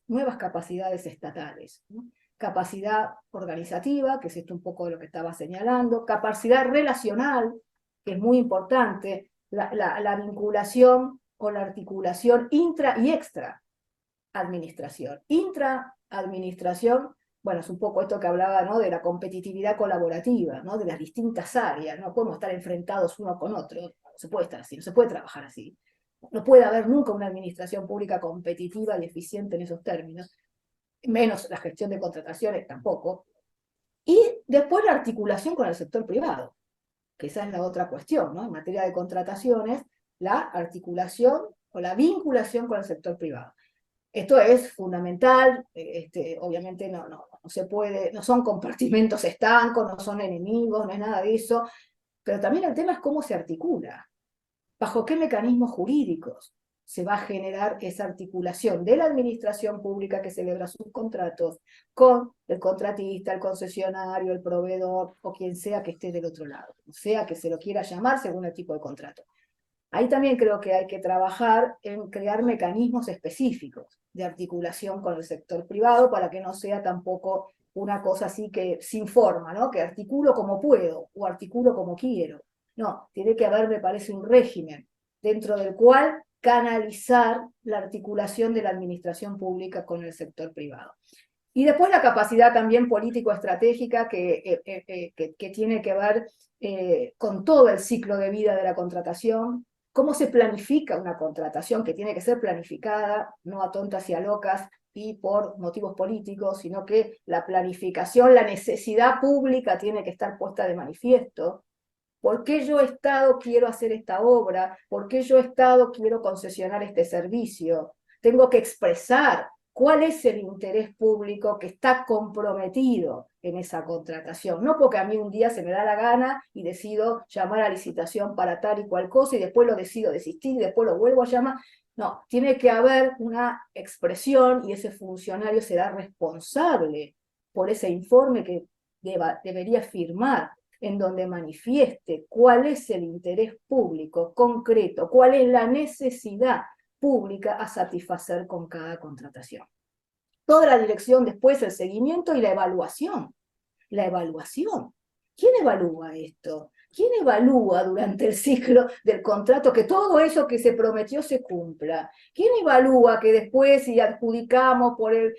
estatales, ¿no? Capacidad organizativa, que es esto un poco de lo que estaba señalando, capacidad relacional, que es muy importante, la vinculación o la articulación intra y extra administración. Intra-administración, bueno, es un poco esto que hablaba, ¿no?, de la competitividad colaborativa, ¿no?, de las distintas áreas, no podemos estar enfrentados uno con otro, no se puede estar así, no se puede trabajar así. No puede haber nunca una administración pública competitiva y eficiente en esos términos, menos la gestión de contrataciones tampoco. Y después la articulación con el sector privado, que esa es la otra cuestión, ¿no? En materia de contrataciones, la articulación o la vinculación con el sector privado. Esto es fundamental, obviamente no se puede, no son compartimentos estancos, no son enemigos, no es nada de eso, pero también el tema es cómo se articula, bajo qué mecanismos jurídicos se va a generar esa articulación de la administración pública que celebra sus contratos con el contratista, el concesionario, el proveedor o quien sea que esté del otro lado, o sea que se lo quiera llamar según el tipo de contrato. Ahí también creo que hay que trabajar en crear mecanismos específicos de articulación con el sector privado para que no sea tampoco una cosa así que sin forma, ¿no?, que articulo como puedo o articulo como quiero. No, tiene que haber, me parece, un régimen dentro del cual canalizar la articulación de la administración pública con el sector privado. Y después la capacidad también político-estratégica que tiene que ver con todo el ciclo de vida de la contratación, cómo se planifica una contratación que tiene que ser planificada, no a tontas y a locas y por motivos políticos, sino que la planificación, la necesidad pública tiene que estar puesta de manifiesto. ¿Por qué yo, Estado, quiero hacer esta obra? ¿Por qué yo, Estado, quiero concesionar este servicio? Tengo que expresar cuál es el interés público que está comprometido en esa contratación. No porque a mí un día se me da la gana y decido llamar a licitación para tal y cual cosa y después lo decido desistir y después lo vuelvo a llamar. No, tiene que haber una expresión y ese funcionario será responsable por ese informe que debería firmar, en donde manifieste cuál es el interés público concreto, cuál es la necesidad pública a satisfacer con cada contratación. Toda la dirección después, el seguimiento y la evaluación. La evaluación. ¿Quién evalúa esto? ¿quién evalúa durante el ciclo del contrato que todo eso que se prometió se cumpla? ¿Quién evalúa que después, si adjudicamos por el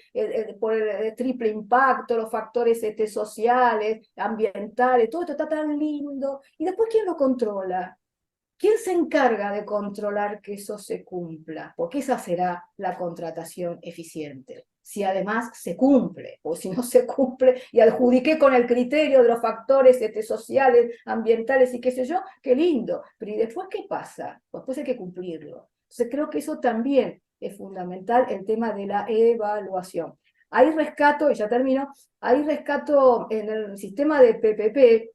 triple impacto, los factores sociales, ambientales, todo esto está tan lindo, y después quién lo controla? ¿Quién se encarga de controlar que eso se cumpla? Porque esa será la contratación eficiente. Si además se cumple, o si no se cumple, y adjudiqué con el criterio de los factores sociales, ambientales y qué sé yo, qué lindo. Pero ¿y después qué pasa? Después hay que cumplirlo. Entonces creo que eso también es fundamental, el tema de la evaluación. Ahí rescato, y ya termino, ahí rescato en el sistema de PPP,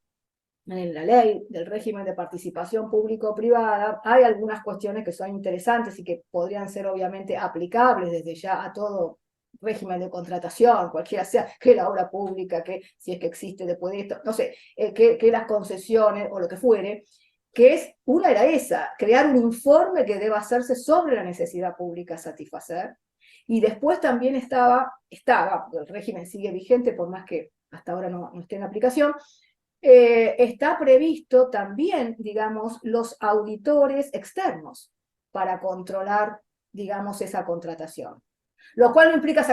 en la ley del régimen de participación público-privada, hay algunas cuestiones que son interesantes y que podrían ser obviamente aplicables desde ya a todo régimen de contratación, cualquiera sea, que la obra pública, que si es que existe después de esto, no sé, que las concesiones o lo que fuere, que es, una era esa, crear un informe que deba hacerse sobre la necesidad pública a satisfacer, y después también estaba, el régimen sigue vigente por más que hasta ahora no esté en aplicación, está previsto también, digamos, los auditores externos para controlar, digamos, esa contratación. Lo cual no implica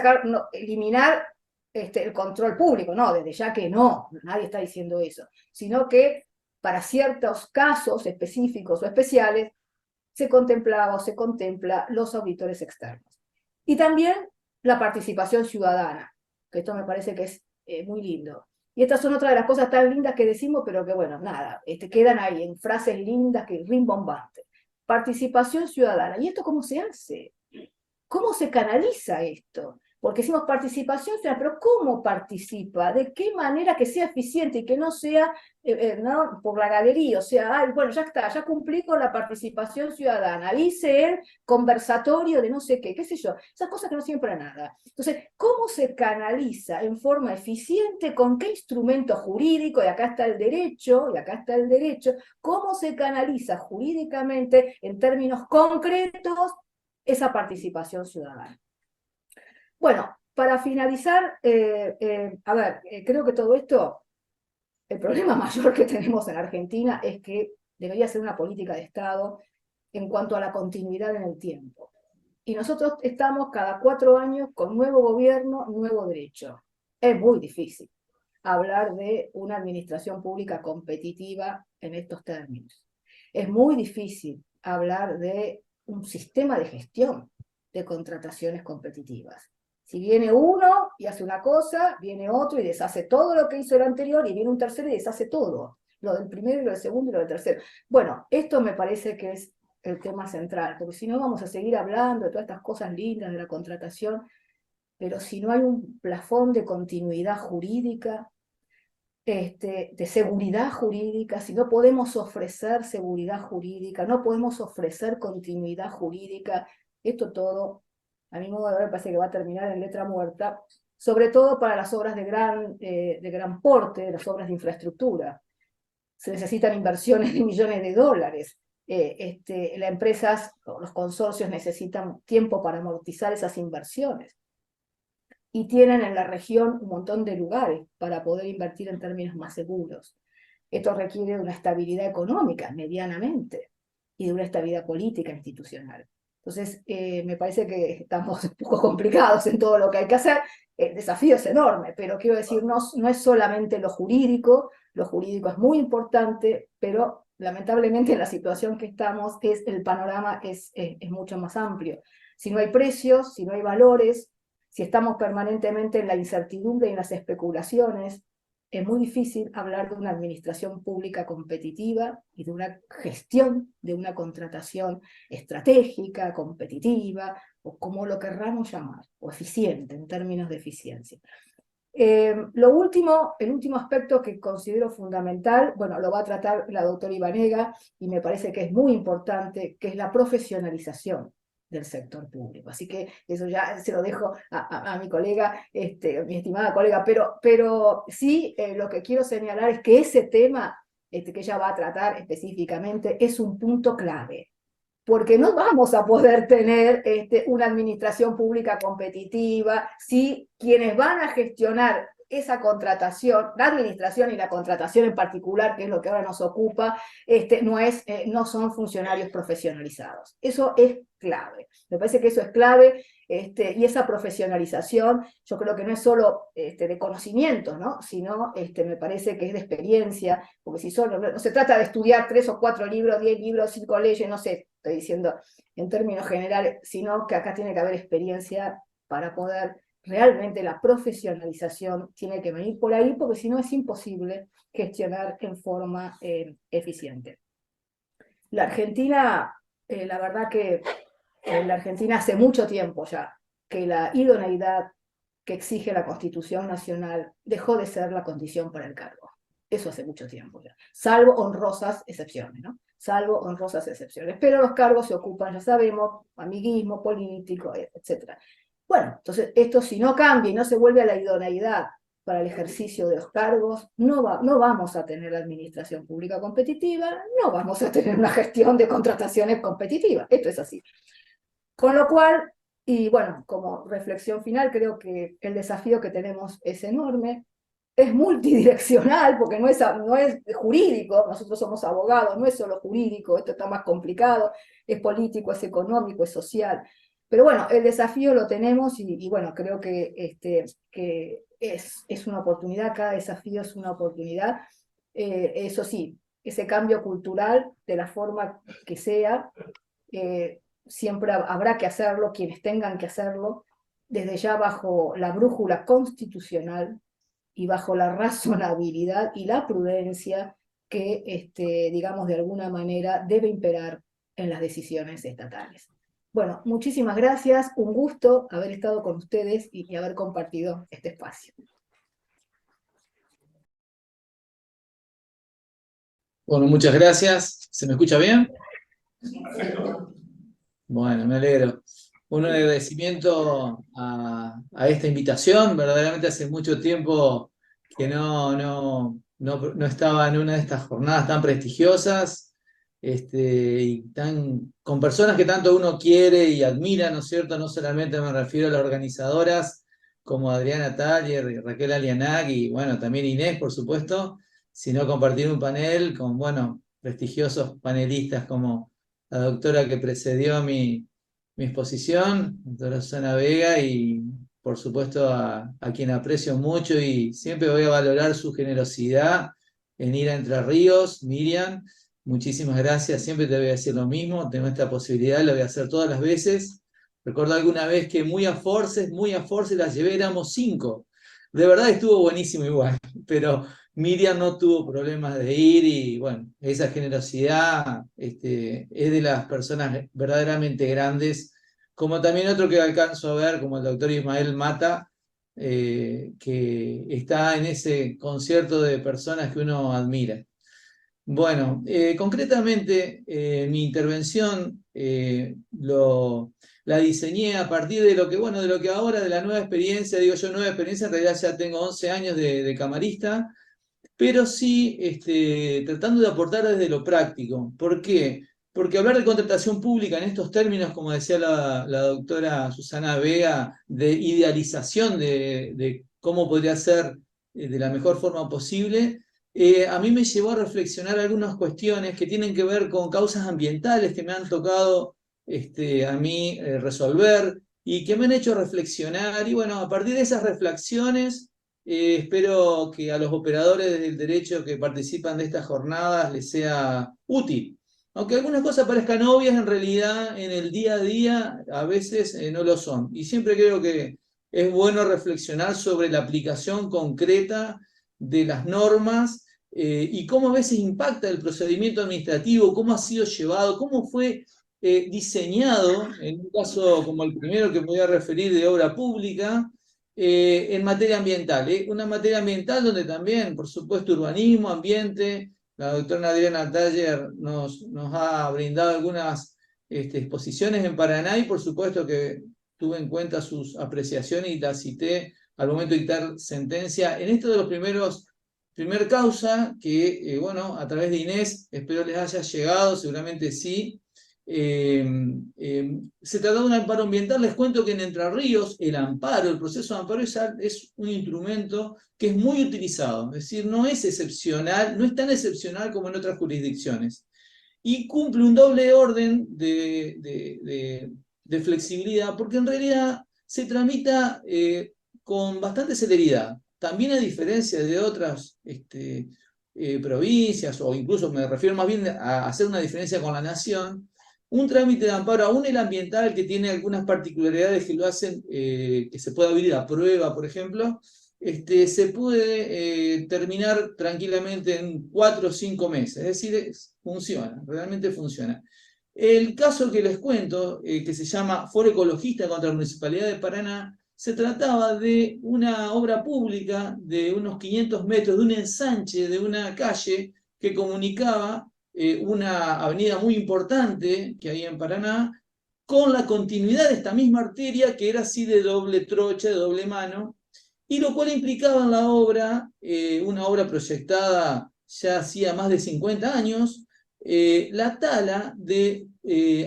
eliminar el control público, no, desde ya que no, nadie está diciendo eso, sino que para ciertos casos específicos o especiales se contemplaba o se contempla los auditores externos. Y también la participación ciudadana, que esto me parece que es muy lindo. Y estas son otras de las cosas tan lindas que decimos, pero que bueno, nada, quedan ahí en frases lindas que rimbombantes. Participación ciudadana. ¿Y esto cómo se hace? ¿Cómo se canaliza esto? Porque decimos participación ciudadana, pero ¿cómo participa? ¿De qué manera que sea eficiente y que no sea no, por la galería? O sea, bueno, ya está, ya cumplí con la participación ciudadana, hice el conversatorio de no sé qué sé yo, esas cosas que no sirven para nada. Entonces, ¿cómo se canaliza en forma eficiente? ¿Con qué instrumento jurídico? Y acá está el derecho, ¿cómo se canaliza jurídicamente en términos concretos esa participación ciudadana? Bueno, para finalizar, a ver, creo que todo esto, el problema mayor que tenemos en Argentina es que debería ser una política de Estado en cuanto a la continuidad en el tiempo. Y nosotros estamos cada 4 años con nuevo gobierno, nuevo derecho. Es muy difícil hablar de una administración pública competitiva en estos términos. Es muy difícil hablar de un sistema de gestión de contrataciones competitivas. Si viene uno y hace una cosa, viene otro y deshace todo lo que hizo el anterior, y viene un tercero y deshace todo. Lo del primero, y lo del segundo, y lo del tercero. Bueno, esto me parece que es el tema central, porque si no vamos a seguir hablando de todas estas cosas lindas de la contratación, pero si no hay un plafón de continuidad jurídica, de seguridad jurídica, si no podemos ofrecer seguridad jurídica, no podemos ofrecer continuidad jurídica, esto todo, a mi modo de ver, parece que va a terminar en letra muerta, sobre todo para las obras de gran porte, las obras de infraestructura. Se necesitan inversiones de millones de dólares. Las empresas, los consorcios necesitan tiempo para amortizar esas inversiones. Y tienen en la región un montón de lugares para poder invertir en términos más seguros. Esto requiere de una estabilidad económica, medianamente, y de una estabilidad política institucional. Entonces, me parece que estamos un poco complicados en todo lo que hay que hacer. El desafío es enorme, pero quiero decir, no es solamente lo jurídico es muy importante, pero lamentablemente en la situación que estamos, el panorama es mucho más amplio. Si no hay precios, si no hay valores, si estamos permanentemente en la incertidumbre y en las especulaciones, es muy difícil hablar de una administración pública competitiva y de una gestión de una contratación estratégica, competitiva, o como lo querramos llamar, o eficiente en términos de eficiencia. El último aspecto que considero fundamental, bueno, lo va a tratar la doctora Ibanega, y me parece que es muy importante, que es la profesionalización del sector público. Así que eso ya se lo dejo a mi colega, mi estimada colega, pero sí lo que quiero señalar es que ese tema que ella va a tratar específicamente es un punto clave, porque no vamos a poder tener una administración pública competitiva si quienes van a gestionar esa contratación, la administración y la contratación en particular, que es lo que ahora nos ocupa, no son funcionarios profesionalizados. Eso es clave. Me parece que eso es clave, y esa profesionalización, yo creo que no es solo de conocimiento, ¿no? Sino me parece que es de experiencia, porque si solo, no se trata de estudiar 3 o 4 libros, 10 libros, 5 leyes, no sé, estoy diciendo en términos generales, sino que acá tiene que haber experiencia para poder, realmente la profesionalización tiene que venir por ahí, porque si no es imposible gestionar en forma eficiente. La Argentina, la verdad que la Argentina hace mucho tiempo ya que la idoneidad que exige la Constitución Nacional dejó de ser la condición para el cargo. Eso hace mucho tiempo ya, salvo honrosas excepciones, ¿no? Salvo honrosas excepciones. Pero los cargos se ocupan, ya sabemos, amiguismo político, etc. Bueno, entonces esto si no cambia y no se vuelve a la idoneidad para el ejercicio de los cargos, no vamos a tener administración pública competitiva, no vamos a tener una gestión de contrataciones competitiva. Esto es así. Con lo cual, y bueno, como reflexión final, creo que el desafío que tenemos es enorme, es multidireccional, porque no es jurídico, nosotros somos abogados, no es solo jurídico, esto está más complicado, es político, es económico, es social. Pero bueno, el desafío lo tenemos y bueno, creo que es una oportunidad, cada desafío es una oportunidad. Eso sí, ese cambio cultural, de la forma que sea, siempre habrá que hacerlo, quienes tengan que hacerlo, desde ya bajo la brújula constitucional y bajo la razonabilidad y la prudencia que, digamos, de alguna manera debe imperar en las decisiones estatales. Bueno, muchísimas gracias, un gusto haber estado con ustedes y haber compartido este espacio. Bueno, muchas gracias. ¿Se me escucha bien? Bueno, me alegro. Un agradecimiento a esta invitación. Verdaderamente hace mucho tiempo que no estaba en una de estas jornadas tan prestigiosas y con personas que tanto uno quiere y admira, ¿no es cierto? No solamente me refiero a las organizadoras como Adriana Taller y Raquel Alianag y, bueno, también Inés, por supuesto, sino compartir un panel con, bueno, prestigiosos panelistas como la doctora que precedió mi exposición, la doctora Susana Vega, y por supuesto a quien aprecio mucho y siempre voy a valorar su generosidad en ir a Entre Ríos, Miriam. Muchísimas gracias, siempre te voy a decir lo mismo, tengo esta posibilidad, lo voy a hacer todas las veces. Recuerdo alguna vez que muy a forces las llevé, éramos 5. De verdad estuvo buenísimo igual, pero Miriam no tuvo problemas de ir y bueno, esa generosidad es de las personas verdaderamente grandes, como también otro que alcanzo a ver, como el doctor Ismael Mata, que está en ese concierto de personas que uno admira. Bueno, concretamente mi intervención la diseñé a partir de lo que, bueno, de lo que ahora, de la nueva experiencia, digo yo nueva experiencia, en realidad ya tengo 11 años de camarista, pero sí tratando de aportar desde lo práctico. ¿Por qué? Porque hablar de contratación pública en estos términos, como decía la doctora Susana Vega, de idealización de cómo podría ser de la mejor forma posible, a mí me llevó a reflexionar algunas cuestiones que tienen que ver con causas ambientales que me han tocado a mí resolver y que me han hecho reflexionar. Y bueno, a partir de esas reflexiones, espero que a los operadores del derecho que participan de estas jornadas les sea útil. Aunque algunas cosas parezcan obvias, en realidad en el día a día a veces no lo son. Y siempre creo que es bueno reflexionar sobre la aplicación concreta de las normas y cómo a veces impacta el procedimiento administrativo, cómo ha sido llevado, cómo fue diseñado, en un caso como el primero que me voy a referir de obra pública, en materia ambiental. Una materia ambiental donde también, por supuesto, urbanismo, ambiente, la doctora Adriana Taller nos ha brindado algunas exposiciones en Paraná y por supuesto que tuve en cuenta sus apreciaciones y las cité al momento de dictar sentencia. En esto de los primer causa, que bueno, a través de Inés, espero les haya llegado, seguramente sí, Se trata de un amparo ambiental. Les cuento que en Entre Ríos el amparo, el proceso de amparo es un instrumento que es muy utilizado, es decir, no es excepcional, no es tan excepcional como en otras jurisdicciones, y cumple un doble orden de flexibilidad, porque en realidad se tramita con bastante celeridad. También a diferencia de otras provincias, o incluso me refiero más bien a hacer una diferencia con la nación, un trámite de amparo, aún el ambiental, que tiene algunas particularidades que lo hacen, que se puede abrir a prueba, por ejemplo, se puede terminar tranquilamente en 4 o 5 meses, es decir, funciona, realmente funciona. El caso que les cuento, que se llama Foro Ecologista contra la Municipalidad de Paraná, se trataba de una obra pública de unos 500 metros, de un ensanche de una calle que comunicaba una avenida muy importante que hay en Paraná, con la continuidad de esta misma arteria que era así de doble trocha, de doble mano, y lo cual implicaba en la obra, una obra proyectada ya hacía más de 50 años, la tala de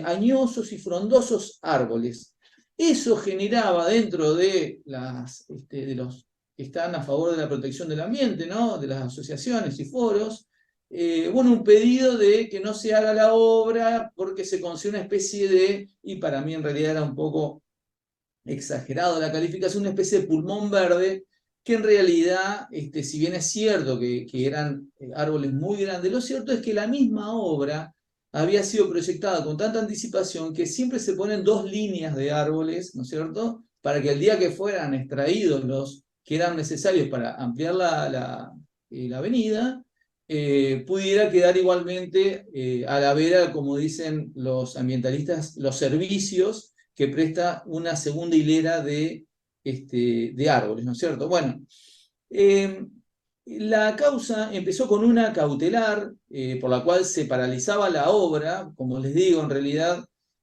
añosos y frondosos árboles. Eso generaba dentro de los que están a favor de la protección del ambiente, ¿no?, de las asociaciones y foros, un pedido de que no se haga la obra porque se considera una especie de, y para mí en realidad era un poco exagerado la calificación, una especie de pulmón verde, que en realidad, si bien es cierto que eran árboles muy grandes, lo cierto es que la misma obra había sido proyectada con tanta anticipación que siempre se ponen 2 líneas de árboles, ¿no es cierto?, para que el día que fueran extraídos los que eran necesarios para ampliar la avenida, pudiera quedar igualmente a la vera, como dicen los ambientalistas, los servicios que presta una segunda hilera de árboles, ¿no es cierto? Bueno, la causa empezó con una cautelar, por la cual se paralizaba la obra, como les digo, en realidad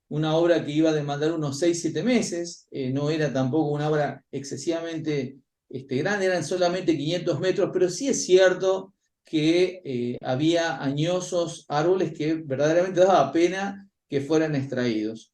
una obra que iba a demandar unos 6-7 meses, no era tampoco una obra excesivamente grande, eran solamente 500 metros, pero sí es cierto que había añosos árboles que verdaderamente daba pena que fueran extraídos.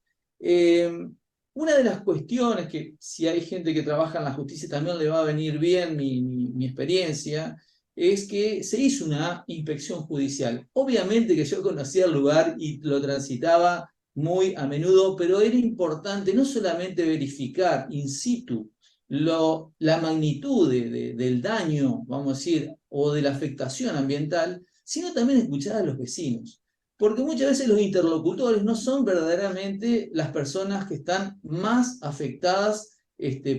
Una de las cuestiones que, si hay gente que trabaja en la justicia, también le va a venir bien mi experiencia, es que se hizo una inspección judicial. Obviamente que yo conocía el lugar y lo transitaba muy a menudo, pero era importante no solamente verificar in situ la magnitud del daño, vamos a decir, o de la afectación ambiental, sino también escuchar a los vecinos. Porque muchas veces los interlocutores no son verdaderamente las personas que están más afectadas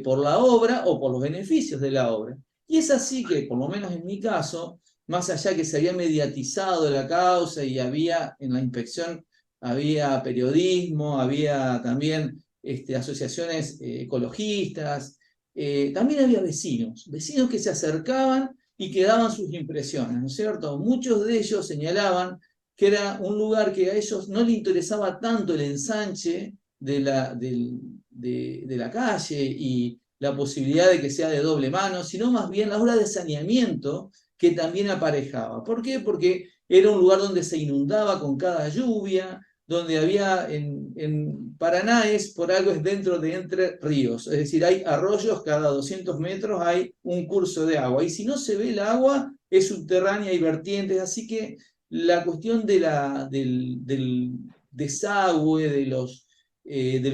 por la obra o por los beneficios de la obra. Y es así que, por lo menos en mi caso, más allá que se había mediatizado la causa y había en la inspección, había periodismo, había también asociaciones ecologistas, también había vecinos que se acercaban y que daban sus impresiones, ¿no es cierto? Muchos de ellos señalaban que era un lugar que a ellos no les interesaba tanto el ensanche de la calle y la posibilidad de que sea de doble mano, sino más bien la obra de saneamiento que también aparejaba. ¿Por qué? Porque era un lugar donde se inundaba con cada lluvia, donde había, en Paraná por algo es dentro de Entre Ríos, es decir, hay arroyos, cada 200 metros hay un curso de agua, y si no se ve el agua, es subterránea y vertientes, así que la cuestión del desagüe, de lo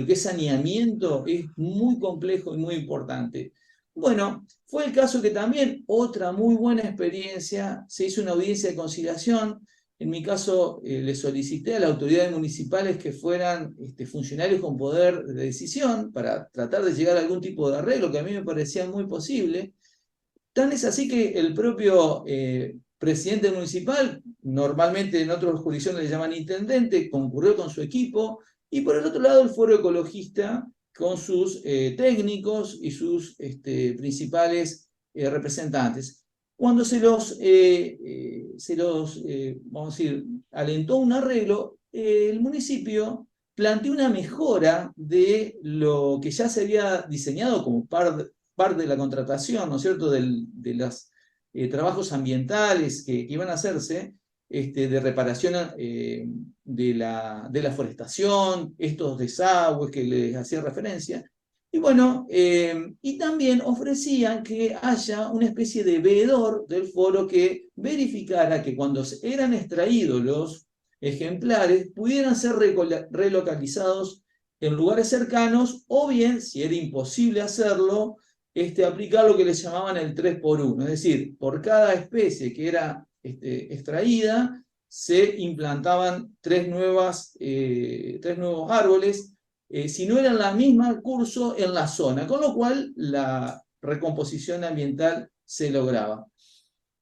que es saneamiento, es muy complejo y muy importante. Bueno, fue el caso que también, otra muy buena experiencia, se hizo una audiencia de conciliación. En mi caso, le solicité a las autoridades municipales que fueran funcionarios con poder de decisión para tratar de llegar a algún tipo de arreglo que a mí me parecía muy posible. Tan es así que el propio presidente municipal, normalmente en otras jurisdicciones le llaman intendente, concurrió con su equipo, y por el otro lado el Foro Ecologista con sus técnicos y sus principales representantes. Cuando vamos a decir, alentó un arreglo, el municipio planteó una mejora de lo que ya se había diseñado como parte de la contratación, ¿no es cierto?, de los trabajos ambientales que iban a hacerse, de reparación de la forestación, estos desagües que les hacía referencia. Y bueno, y también ofrecían que haya una especie de veedor del foro que verificara que cuando eran extraídos los ejemplares pudieran ser relocalizados en lugares cercanos, o bien, si era imposible hacerlo, aplicar lo que les llamaban el 3x1, es decir, por cada especie que era extraída, se implantaban tres nuevos árboles, si no eran la misma curso en la zona, con lo cual la recomposición ambiental se lograba.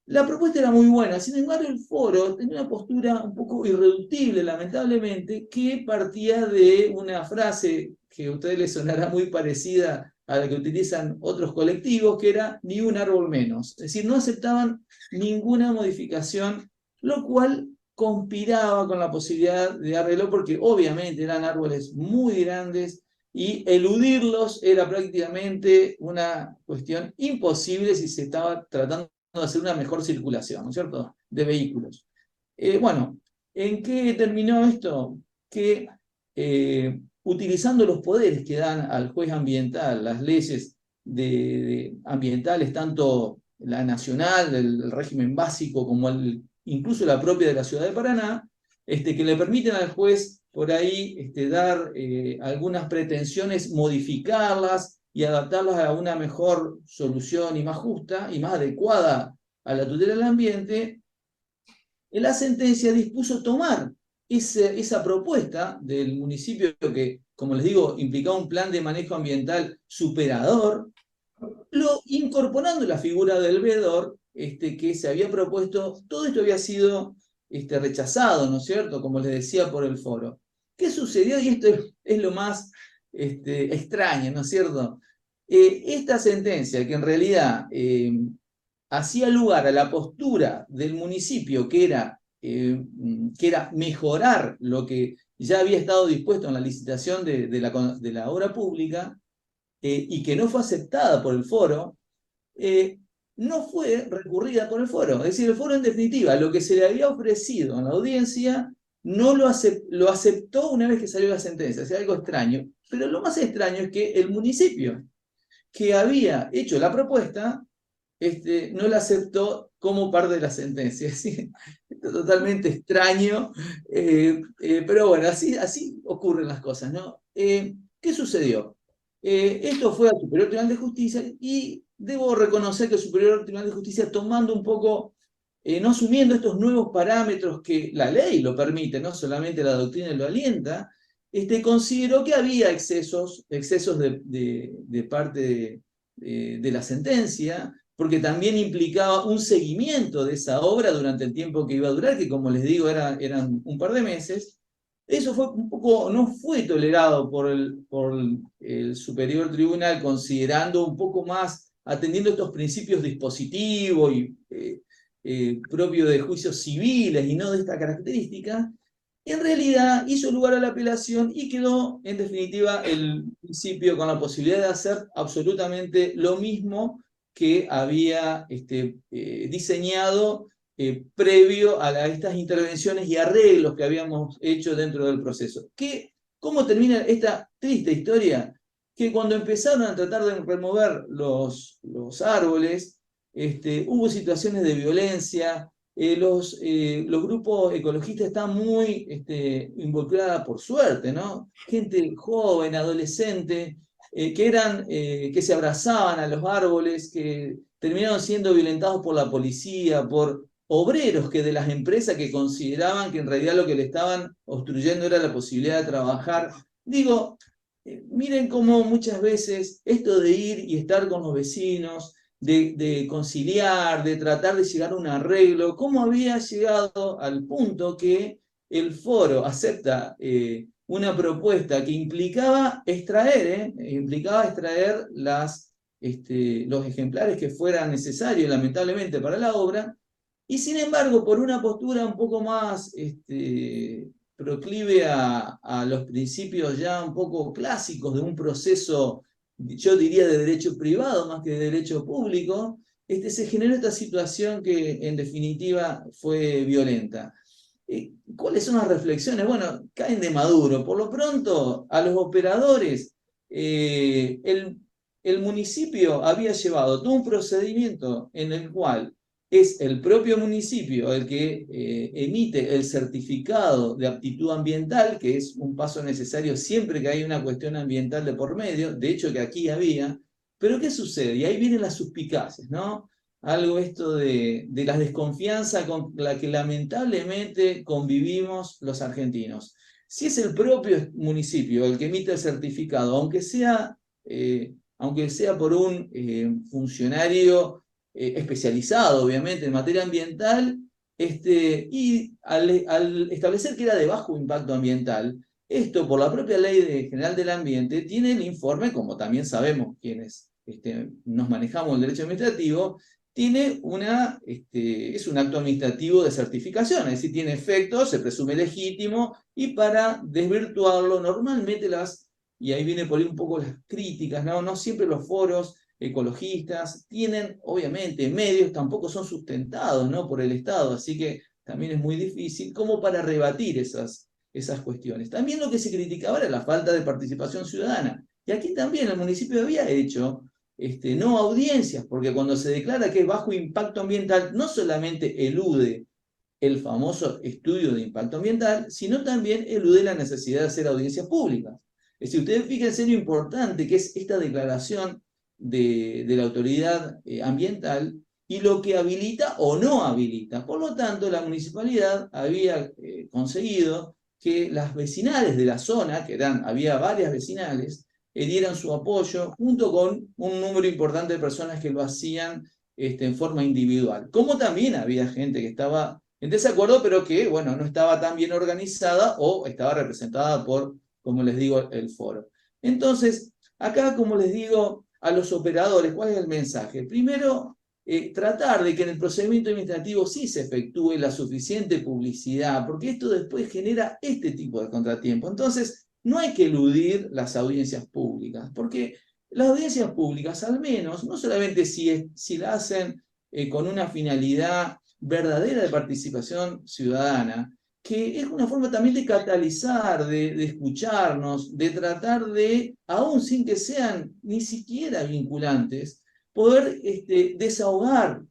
La propuesta era muy buena, sin embargo el foro tenía una postura un poco irreductible, lamentablemente, que partía de una frase que a ustedes les sonará muy parecida a la que utilizan otros colectivos, que era ni un árbol menos. Es decir, no aceptaban ninguna modificación, lo cual conspiraba con la posibilidad de arreglo, porque obviamente eran árboles muy grandes y eludirlos era prácticamente una cuestión imposible si se estaba tratando de hacer una mejor circulación, ¿no es cierto?, de vehículos. Bueno, ¿en qué terminó esto? Que utilizando los poderes que dan al juez ambiental, las leyes ambientales, tanto la nacional, el régimen básico, como incluso la propia de la ciudad de Paraná, que le permiten al juez por ahí dar algunas pretensiones, modificarlas y adaptarlas a una mejor solución y más justa y más adecuada a la tutela del ambiente. La sentencia dispuso tomar esa propuesta del municipio que, como les digo, implicaba un plan de manejo ambiental superador, incorporando la figura del veedor que se había propuesto. Todo esto había sido rechazado, ¿no es cierto?, como les decía, por el foro. ¿Qué sucedió? Y esto es lo más extraño, ¿no es cierto? Esta sentencia, que en realidad hacía lugar a la postura del municipio, que era mejorar lo que ya había estado dispuesto en la licitación de la obra pública, y que no fue aceptada por el foro, no fue recurrida por el foro. Es decir, el foro, en definitiva, lo que se le había ofrecido en la audiencia, no lo aceptó una vez que salió la sentencia. O sea, algo extraño. Pero lo más extraño es que el municipio que había hecho la propuesta no la aceptó como parte de la sentencia. ¿Sí? Esto es totalmente extraño, pero bueno, así ocurren las cosas, ¿no? ¿Qué sucedió? Esto fue al Superior Tribunal de Justicia, y debo reconocer que el Superior Tribunal de Justicia, tomando un poco, no asumiendo estos nuevos parámetros que la ley lo permite, no solamente la doctrina lo alienta, consideró que había excesos de parte de la sentencia, porque también implicaba un seguimiento de esa obra durante el tiempo que iba a durar, que, como les digo, eran un par de meses. Eso no fue tolerado por el Superior Tribunal, considerando un poco más, atendiendo estos principios dispositivos y propios de juicios civiles y no de esta característica. En realidad hizo lugar a la apelación y quedó, en definitiva, el municipio con la posibilidad de hacer absolutamente lo mismo que había diseñado previo a estas intervenciones y arreglos que habíamos hecho dentro del proceso. ¿Cómo termina esta triste historia? Que cuando empezaron a tratar de remover los árboles, hubo situaciones de violencia. Los grupos ecologistas están muy involucrados, por suerte, ¿no? Gente joven, adolescente, que se abrazaban a los árboles, que terminaron siendo violentados por la policía, por obreros que de las empresas que consideraban que en realidad lo que le estaban obstruyendo era la posibilidad de trabajar. Digo, miren cómo muchas veces esto de ir y estar con los vecinos, de conciliar, de tratar de llegar a un arreglo, cómo había llegado al punto que el foro acepta una propuesta que implicaba extraer los ejemplares que fueran necesarios, lamentablemente, para la obra, y sin embargo, por una postura un poco más proclive a los principios ya un poco clásicos de un proceso, yo diría, de derecho privado más que de derecho público, se generó esta situación que en definitiva fue violenta. ¿Cuáles son las reflexiones? Bueno, caen de maduro. Por lo pronto, a los operadores, el municipio había llevado todo un procedimiento en el cual es el propio municipio el que emite el certificado de aptitud ambiental, que es un paso necesario siempre que hay una cuestión ambiental de por medio, de hecho que aquí había, pero ¿qué sucede? Y ahí vienen las suspicacias, ¿no? Algo esto de la desconfianza con la que lamentablemente convivimos los argentinos. Si es el propio municipio el que emite el certificado, aunque sea por un funcionario especializado, obviamente, en materia ambiental, y al establecer que era de bajo impacto ambiental, esto por la propia Ley General del Ambiente tiene el informe, como también sabemos quienes nos manejamos el derecho administrativo, tiene es un acto administrativo de certificación, es decir, tiene efecto, se presume legítimo, y para desvirtuarlo, normalmente y ahí viene por ahí un poco las críticas, no siempre los foros ecologistas tienen, obviamente, medios, tampoco son sustentados, ¿no?, por el Estado, así que también es muy difícil como para rebatir esas cuestiones. También lo que se criticaba era la falta de participación ciudadana, y aquí también el municipio había hecho no audiencias, porque cuando se declara que es bajo impacto ambiental, no solamente elude el famoso estudio de impacto ambiental, sino también elude la necesidad de hacer audiencias públicas. Es decir, ustedes fíjense lo importante que es esta declaración de la autoridad ambiental y lo que habilita o no habilita. Por lo tanto, la municipalidad había conseguido que las vecinales de la zona, había varias vecinales, dieran su apoyo, junto con un número importante de personas que lo hacían en forma individual. Como también había gente que estaba en desacuerdo, pero que, bueno, no estaba tan bien organizada o estaba representada por, como les digo, el foro. Entonces, acá, como les digo a los operadores, ¿cuál es el mensaje? Primero, tratar de que en el procedimiento administrativo sí se efectúe la suficiente publicidad, porque esto después genera este tipo de contratiempo. Entonces, no hay que eludir las audiencias públicas, porque las audiencias públicas, al menos, no solamente si la hacen con una finalidad verdadera de participación ciudadana, que es una forma también de catalizar, de escucharnos, de tratar de, aún sin que sean ni siquiera vinculantes, poder desahogar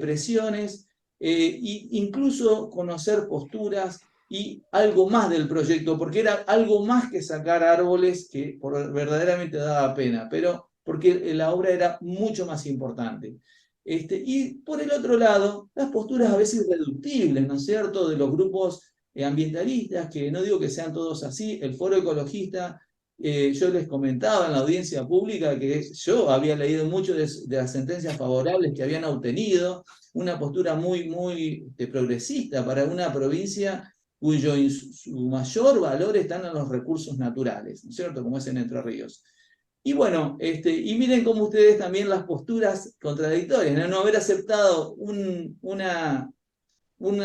presiones e incluso conocer posturas y algo más del proyecto, porque era algo más que sacar árboles, que verdaderamente daba pena, pero porque la obra era mucho más importante. Y por el otro lado, las posturas a veces reductibles, ¿no es cierto?, de los grupos ambientalistas, que no digo que sean todos así. El foro ecologista, yo les comentaba en la audiencia pública que yo había leído mucho de las sentencias favorables que habían obtenido, una postura muy, muy progresista para una provincia cuyo su mayor valor están en los recursos naturales, ¿no es cierto?, como es en Entre Ríos. Y bueno, y miren cómo ustedes también las posturas contradictorias, no haber aceptado una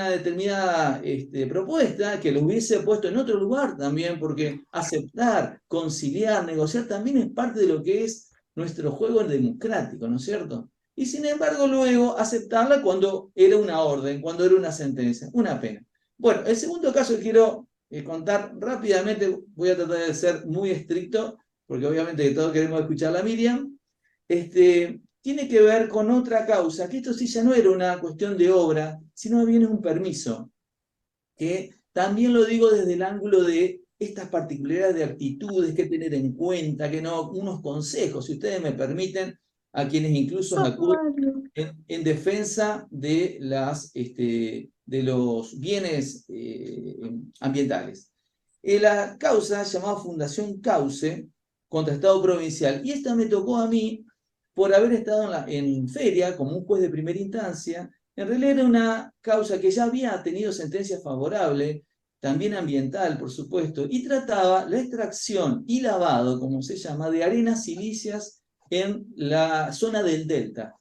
determinada propuesta que lo hubiese puesto en otro lugar también, porque aceptar, conciliar, negociar también es parte de lo que es nuestro juego democrático, ¿no es cierto? Y sin embargo luego aceptarla cuando era una orden, cuando era una sentencia, una pena. Bueno, el segundo caso que quiero contar rápidamente, voy a tratar de ser muy estricto, porque obviamente todos queremos escuchar a Miriam, tiene que ver con otra causa, que esto sí ya no era una cuestión de obra, sino bien es un permiso, que también lo digo desde el ángulo de estas particularidades de actitudes que tener en cuenta, que no, unos consejos, si ustedes me permiten, a quienes incluso acuden en defensa de los bienes ambientales. La causa llamada Fundación Cauce contra Estado Provincial, y esta me tocó a mí por haber estado en feria como un juez de primera instancia. En realidad era una causa que ya había tenido sentencia favorable, también ambiental, por supuesto, y trataba la extracción y lavado, como se llama, de arenas silíceas en la zona del delta,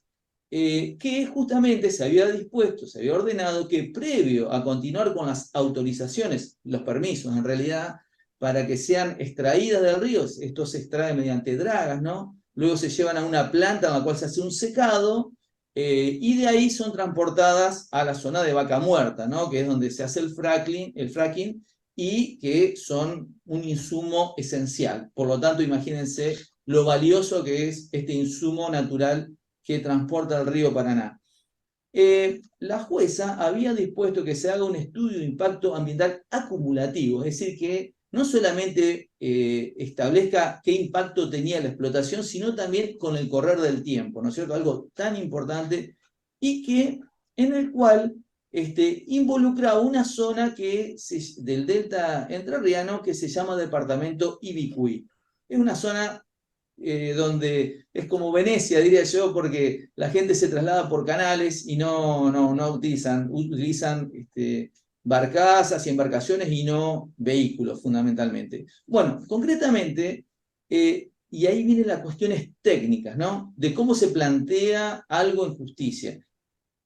que justamente se había dispuesto, se había ordenado que previo a continuar con las autorizaciones, los permisos en realidad, para que sean extraídas del río, esto se extrae mediante dragas, ¿no? Luego se llevan a una planta en la cual se hace un secado, y de ahí son transportadas a la zona de Vaca Muerta, ¿no? Que es donde se hace el fracking, y que son un insumo esencial. Por lo tanto, imagínense lo valioso que es este insumo natural que transporta el río Paraná. La jueza había dispuesto que se haga un estudio de impacto ambiental acumulativo, es decir, que no solamente establezca qué impacto tenía la explotación, sino también con el correr del tiempo, ¿no es cierto? Algo tan importante y que en el cual involucraba una zona del delta entrerriano que se llama departamento Ibicuí. Es una zona donde es como Venecia, diría yo, porque la gente se traslada por canales y no utilizan barcazas y embarcaciones y no vehículos, fundamentalmente. Bueno, concretamente, y ahí vienen las cuestiones técnicas, ¿no? De cómo se plantea algo en justicia.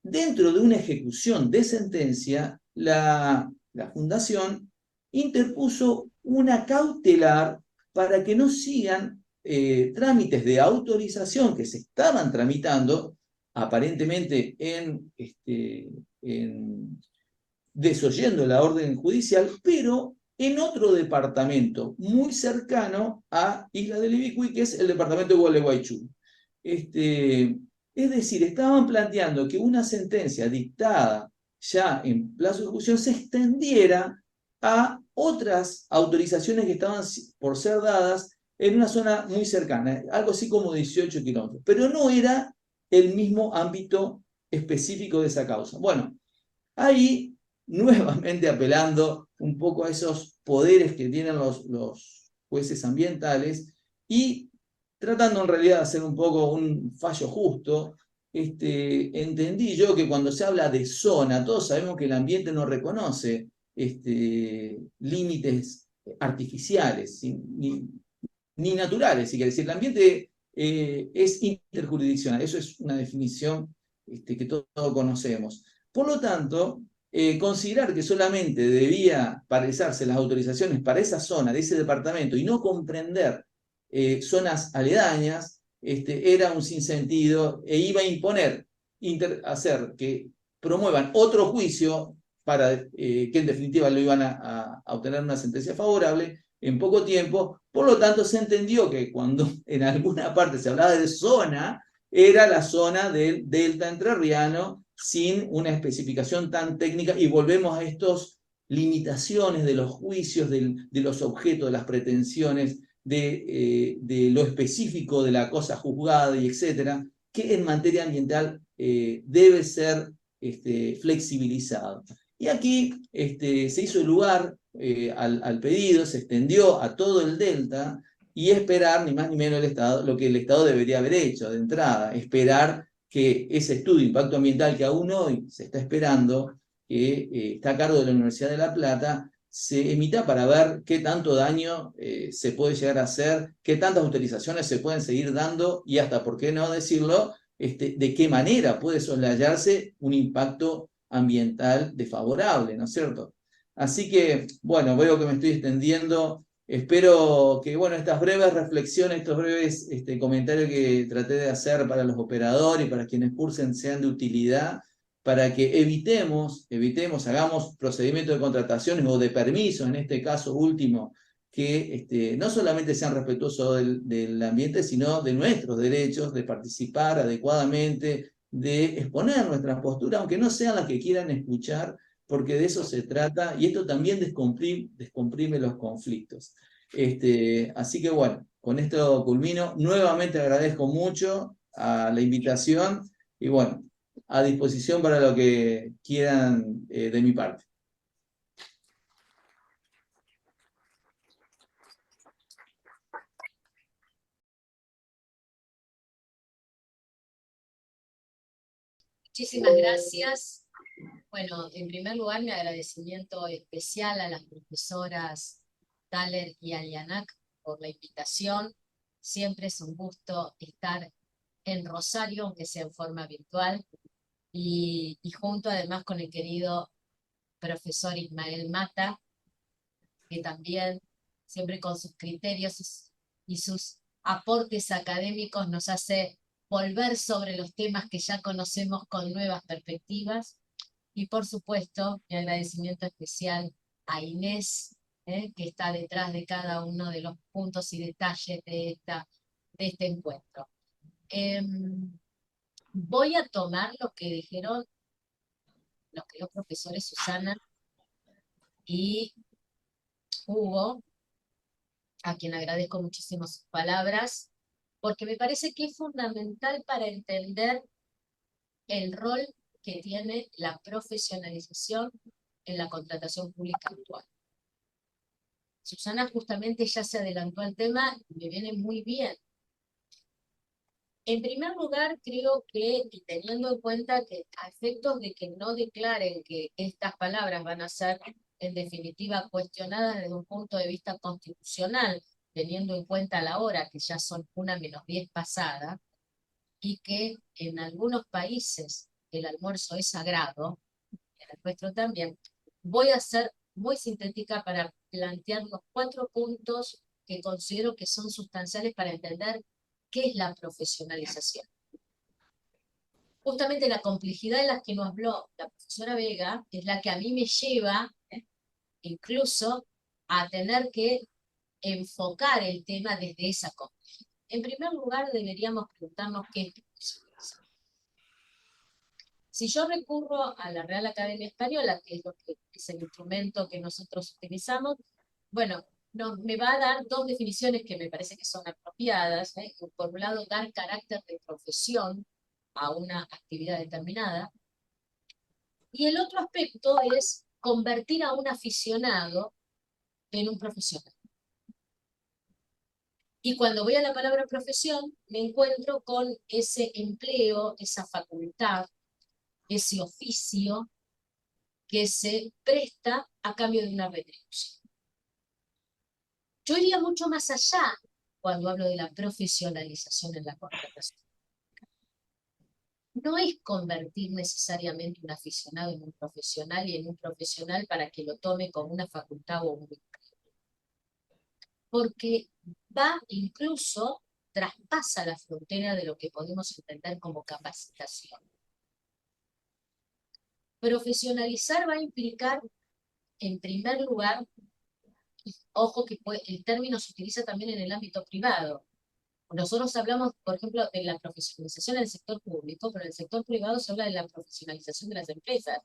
Dentro de una ejecución de sentencia, la Fundación interpuso una cautelar para que no sigan trámites de autorización que se estaban tramitando, aparentemente desoyendo la orden judicial, pero en otro departamento muy cercano a Isla del Ibicuí, que es el departamento de Gualeguaychú. Es decir, estaban planteando que una sentencia dictada ya en plazo de ejecución se extendiera a otras autorizaciones que estaban por ser dadas en una zona muy cercana, algo así como 18 kilómetros, pero no era el mismo ámbito específico de esa causa. Bueno, ahí nuevamente apelando un poco a esos poderes que tienen los jueces ambientales y tratando en realidad de hacer un poco un fallo justo, entendí yo que cuando se habla de zona, todos sabemos que el ambiente no reconoce límites artificiales ni naturales, si quiere decir, el ambiente es interjurisdiccional, eso es una definición que todos conocemos. Por lo tanto, considerar que solamente debía paralizarse las autorizaciones para esa zona de ese departamento y no comprender zonas aledañas, era un sinsentido e iba a imponer, hacer que promuevan otro juicio para que en definitiva lo iban a obtener una sentencia favorable en poco tiempo. Por lo tanto, se entendió que cuando en alguna parte se hablaba de zona, era la zona del delta entrerriano sin una especificación tan técnica, y volvemos a estas limitaciones de los juicios, de los objetos, de las pretensiones, de lo específico de la cosa juzgada y etcétera, que en materia ambiental debe ser flexibilizado. Y aquí se hizo lugar al pedido, se extendió a todo el delta y esperar, ni más ni menos, lo que el Estado debería haber hecho de entrada, esperar que ese estudio de impacto ambiental que aún hoy se está esperando, que está a cargo de la Universidad de La Plata, se emita para ver qué tanto daño se puede llegar a hacer, qué tantas autorizaciones se pueden seguir dando y hasta, por qué no decirlo, de qué manera puede soslayarse un impacto ambiental desfavorable, ¿no es cierto? Así que, bueno, veo que me estoy extendiendo. Espero que, bueno, estas breves reflexiones, estos breves comentarios que traté de hacer para los operadores y para quienes cursen sean de utilidad para que evitemos, hagamos procedimientos de contratación o de permiso, en este caso último, que no solamente sean respetuosos del ambiente, sino de nuestros derechos, de participar adecuadamente, de exponer nuestras posturas, aunque no sean las que quieran escuchar, porque de eso se trata, y esto también descomprime los conflictos. Así que bueno, con esto culmino. Nuevamente agradezco mucho a la invitación, y bueno, a disposición para lo que quieran de mi parte. Muchísimas gracias. Bueno, en primer lugar, mi agradecimiento especial a las profesoras Thaler y Alianac por la invitación. Siempre es un gusto estar en Rosario, aunque sea en forma virtual, y junto además con el querido profesor Ismael Mata, que también siempre con sus criterios y sus aportes académicos nos hace volver sobre los temas que ya conocemos con nuevas perspectivas. Y por supuesto, mi agradecimiento especial a Inés, que está detrás de cada uno de los puntos y detalles de este encuentro. Voy a tomar lo que dijeron los queridos profesores Susana y Hugo, a quien agradezco muchísimo sus palabras, porque me parece que es fundamental para entender el rol que tiene la profesionalización en la contratación pública actual. Susana justamente ya se adelantó al tema y me viene muy bien. En primer lugar, creo que, y teniendo en cuenta que a efectos de que no declaren que estas palabras van a ser en definitiva cuestionadas desde un punto de vista constitucional, teniendo en cuenta la hora, que ya son 1:10 pasada, y que en algunos países el almuerzo es sagrado, en el nuestro también, voy a ser muy sintética para plantear los 4 puntos que considero que son sustanciales para entender qué es la profesionalización. Justamente la complejidad de la que nos habló la profesora Vega es la que a mí me lleva incluso a tener que enfocar el tema desde esa complejidad. En primer lugar, deberíamos preguntarnos qué es profesionalización. Si yo recurro a la Real Academia Española, que es el instrumento que nosotros utilizamos, bueno, me va a dar 2 definiciones que me parece que son apropiadas. Por un lado, dar carácter de profesión a una actividad determinada, y el otro aspecto es convertir a un aficionado en un profesional. Y cuando voy a la palabra profesión, me encuentro con ese empleo, esa facultad, ese oficio que se presta a cambio de una retribución. Yo iría mucho más allá cuando hablo de la profesionalización en la contratación. No es convertir necesariamente un aficionado en un profesional y en un profesional para que lo tome como una facultad o un empleo. Porque va incluso, traspasa la frontera de lo que podemos entender como capacitación. Profesionalizar va a implicar, en primer lugar, ojo que el término se utiliza también en el ámbito privado. Nosotros hablamos, por ejemplo, de la profesionalización en el sector público, pero en el sector privado se habla de la profesionalización de las empresas.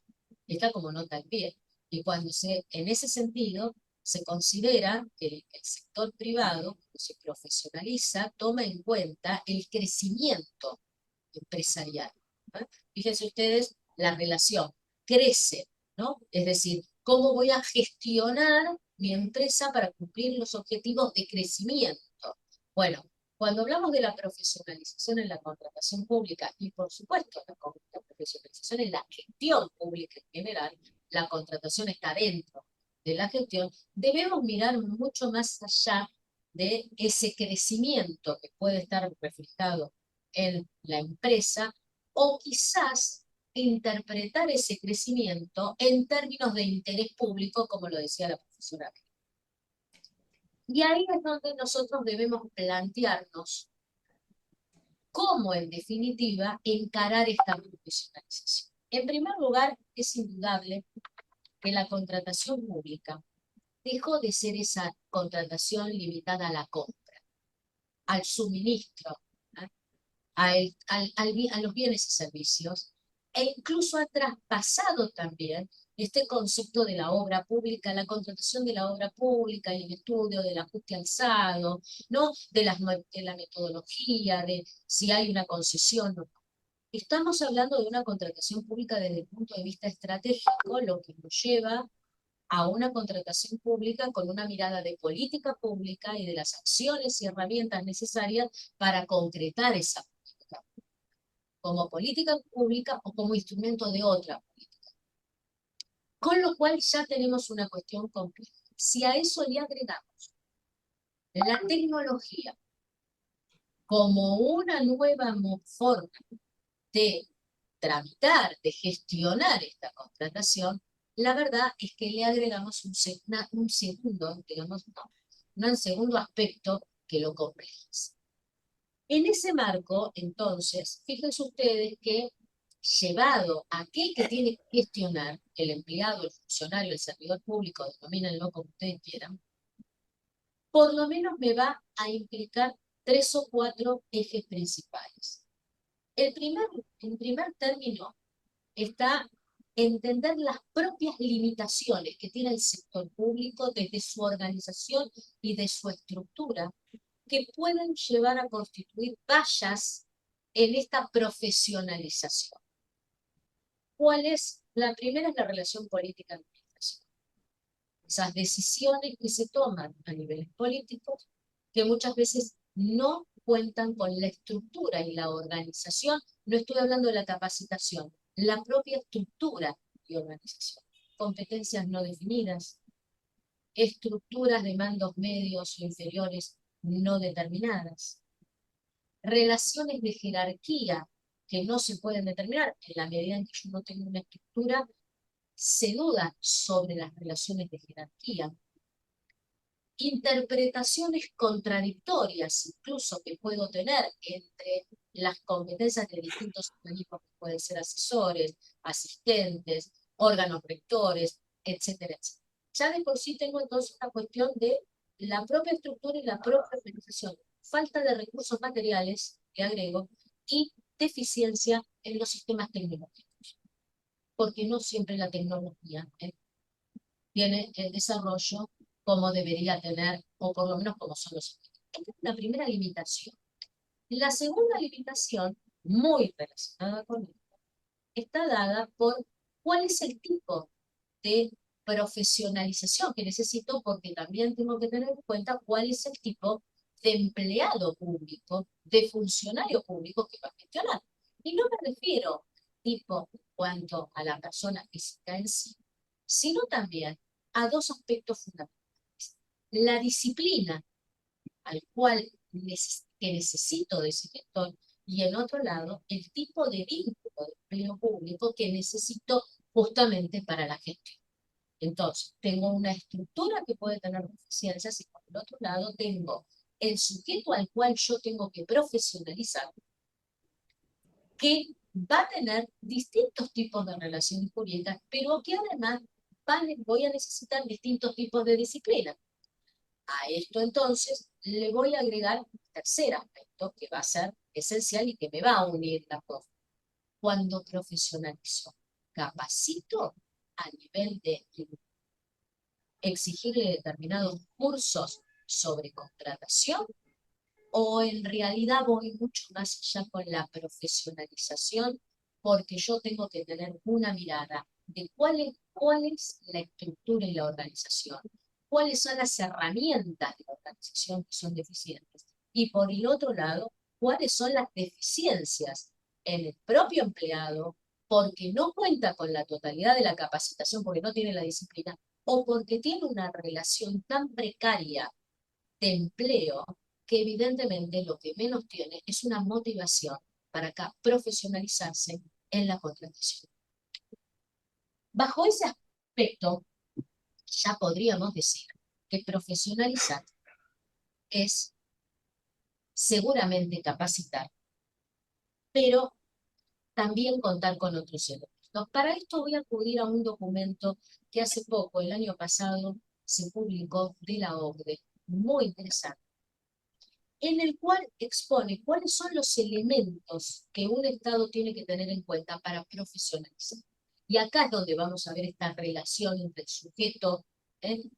Está como nota al pie. Y cuando en ese sentido, se considera que el sector privado, cuando se profesionaliza, toma en cuenta el crecimiento empresarial. Fíjense ustedes la relación. Crece, ¿no? Es decir, ¿cómo voy a gestionar mi empresa para cumplir los objetivos de crecimiento? Bueno, cuando hablamos de la profesionalización en la contratación pública, y por supuesto la profesionalización en la gestión pública en general, la contratación está dentro de la gestión, debemos mirar mucho más allá de ese crecimiento que puede estar reflejado en la empresa, o quizás interpretar ese crecimiento en términos de interés público, como lo decía la profesora. Y ahí es donde nosotros debemos plantearnos cómo, en definitiva, encarar esta profesionalización. En primer lugar, es indudable que la contratación pública dejó de ser esa contratación limitada a la compra, al suministro, a los bienes y servicios, e incluso ha traspasado también este concepto de la obra pública, la contratación de la obra pública y el estudio del ajuste alzado, ¿no? de la metodología, de si hay una concesión o no. Estamos hablando de una contratación pública desde el punto de vista estratégico, lo que nos lleva a una contratación pública con una mirada de política pública y de las acciones y herramientas necesarias para concretar esa política, como política pública o como instrumento de otra política. Con lo cual ya tenemos una cuestión compleja. Si a eso le agregamos la tecnología como una nueva forma de tramitar, de gestionar esta contratación, la verdad es que le agregamos un segundo, digamos, un segundo aspecto que lo complejiza. En ese marco, entonces, fíjense ustedes que llevado a aquel que tiene que gestionar, el empleado, el funcionario, el servidor público, denomínenlo como ustedes quieran, por lo menos me va a implicar 3 o 4 ejes principales. En primer término está entender las propias limitaciones que tiene el sector público desde su organización y de su estructura, que pueden llevar a constituir vallas en esta profesionalización. ¿Cuál es? La primera es la relación política-administración. Esas decisiones que se toman a niveles políticos, que muchas veces no cuentan con la estructura y la organización, no estoy hablando de la capacitación, la propia estructura y organización. Competencias no definidas, estructuras de mandos medios o inferiores no determinadas, relaciones de jerarquía que no se pueden determinar en la medida en que yo no tengo una estructura, se duda sobre las relaciones de jerarquía, interpretaciones contradictorias incluso que puedo tener entre las competencias de distintos organismos que pueden ser asesores, asistentes, órganos rectores, etcétera, etcétera. Ya de por sí tengo entonces una cuestión de la propia estructura y la propia organización, falta de recursos materiales, que agrego, y deficiencia en los sistemas tecnológicos, porque no siempre la tecnología tiene el desarrollo como debería tener, o por lo menos como son los. Esta es la primera limitación. La segunda limitación, muy relacionada con esto, está dada por cuál es el tipo de profesionalización que necesito, porque también tengo que tener en cuenta cuál es el tipo de empleado público, de funcionario público que va a gestionar. Y no me refiero tipo cuanto a la persona física en sí, sino también a dos aspectos fundamentales. La disciplina al cual que necesito de ese gestor, y en otro lado, el tipo de vínculo de empleo público que necesito justamente para la gestión. Entonces, tengo una estructura que puede tener deficiencias y por el otro lado tengo el sujeto al cual yo tengo que profesionalizar, que va a tener distintos tipos de relaciones jurídicas, pero que además voy a necesitar distintos tipos de disciplina. A esto entonces le voy a agregar un tercer aspecto que va a ser esencial y que me va a unir las dos. Cuando profesionalizo, capacito a nivel de exigirle determinados cursos sobre contratación, o en realidad voy mucho más allá con la profesionalización, porque yo tengo que tener una mirada de cuál es la estructura y la organización, cuáles son las herramientas de la organización que son deficientes, y por el otro lado, cuáles son las deficiencias en el propio empleado, porque no cuenta con la totalidad de la capacitación, porque no tiene la disciplina, o porque tiene una relación tan precaria de empleo que evidentemente lo que menos tiene es una motivación para acá profesionalizarse en la contratación. Bajo ese aspecto, ya podríamos decir que profesionalizar es seguramente capacitar, pero también contar con otros elementos. Para esto voy a acudir a un documento que hace poco, el año pasado, se publicó de la OCDE, muy interesante, en el cual expone cuáles son los elementos que un Estado tiene que tener en cuenta para profesionalizar. Y acá es donde vamos a ver esta relación entre el sujeto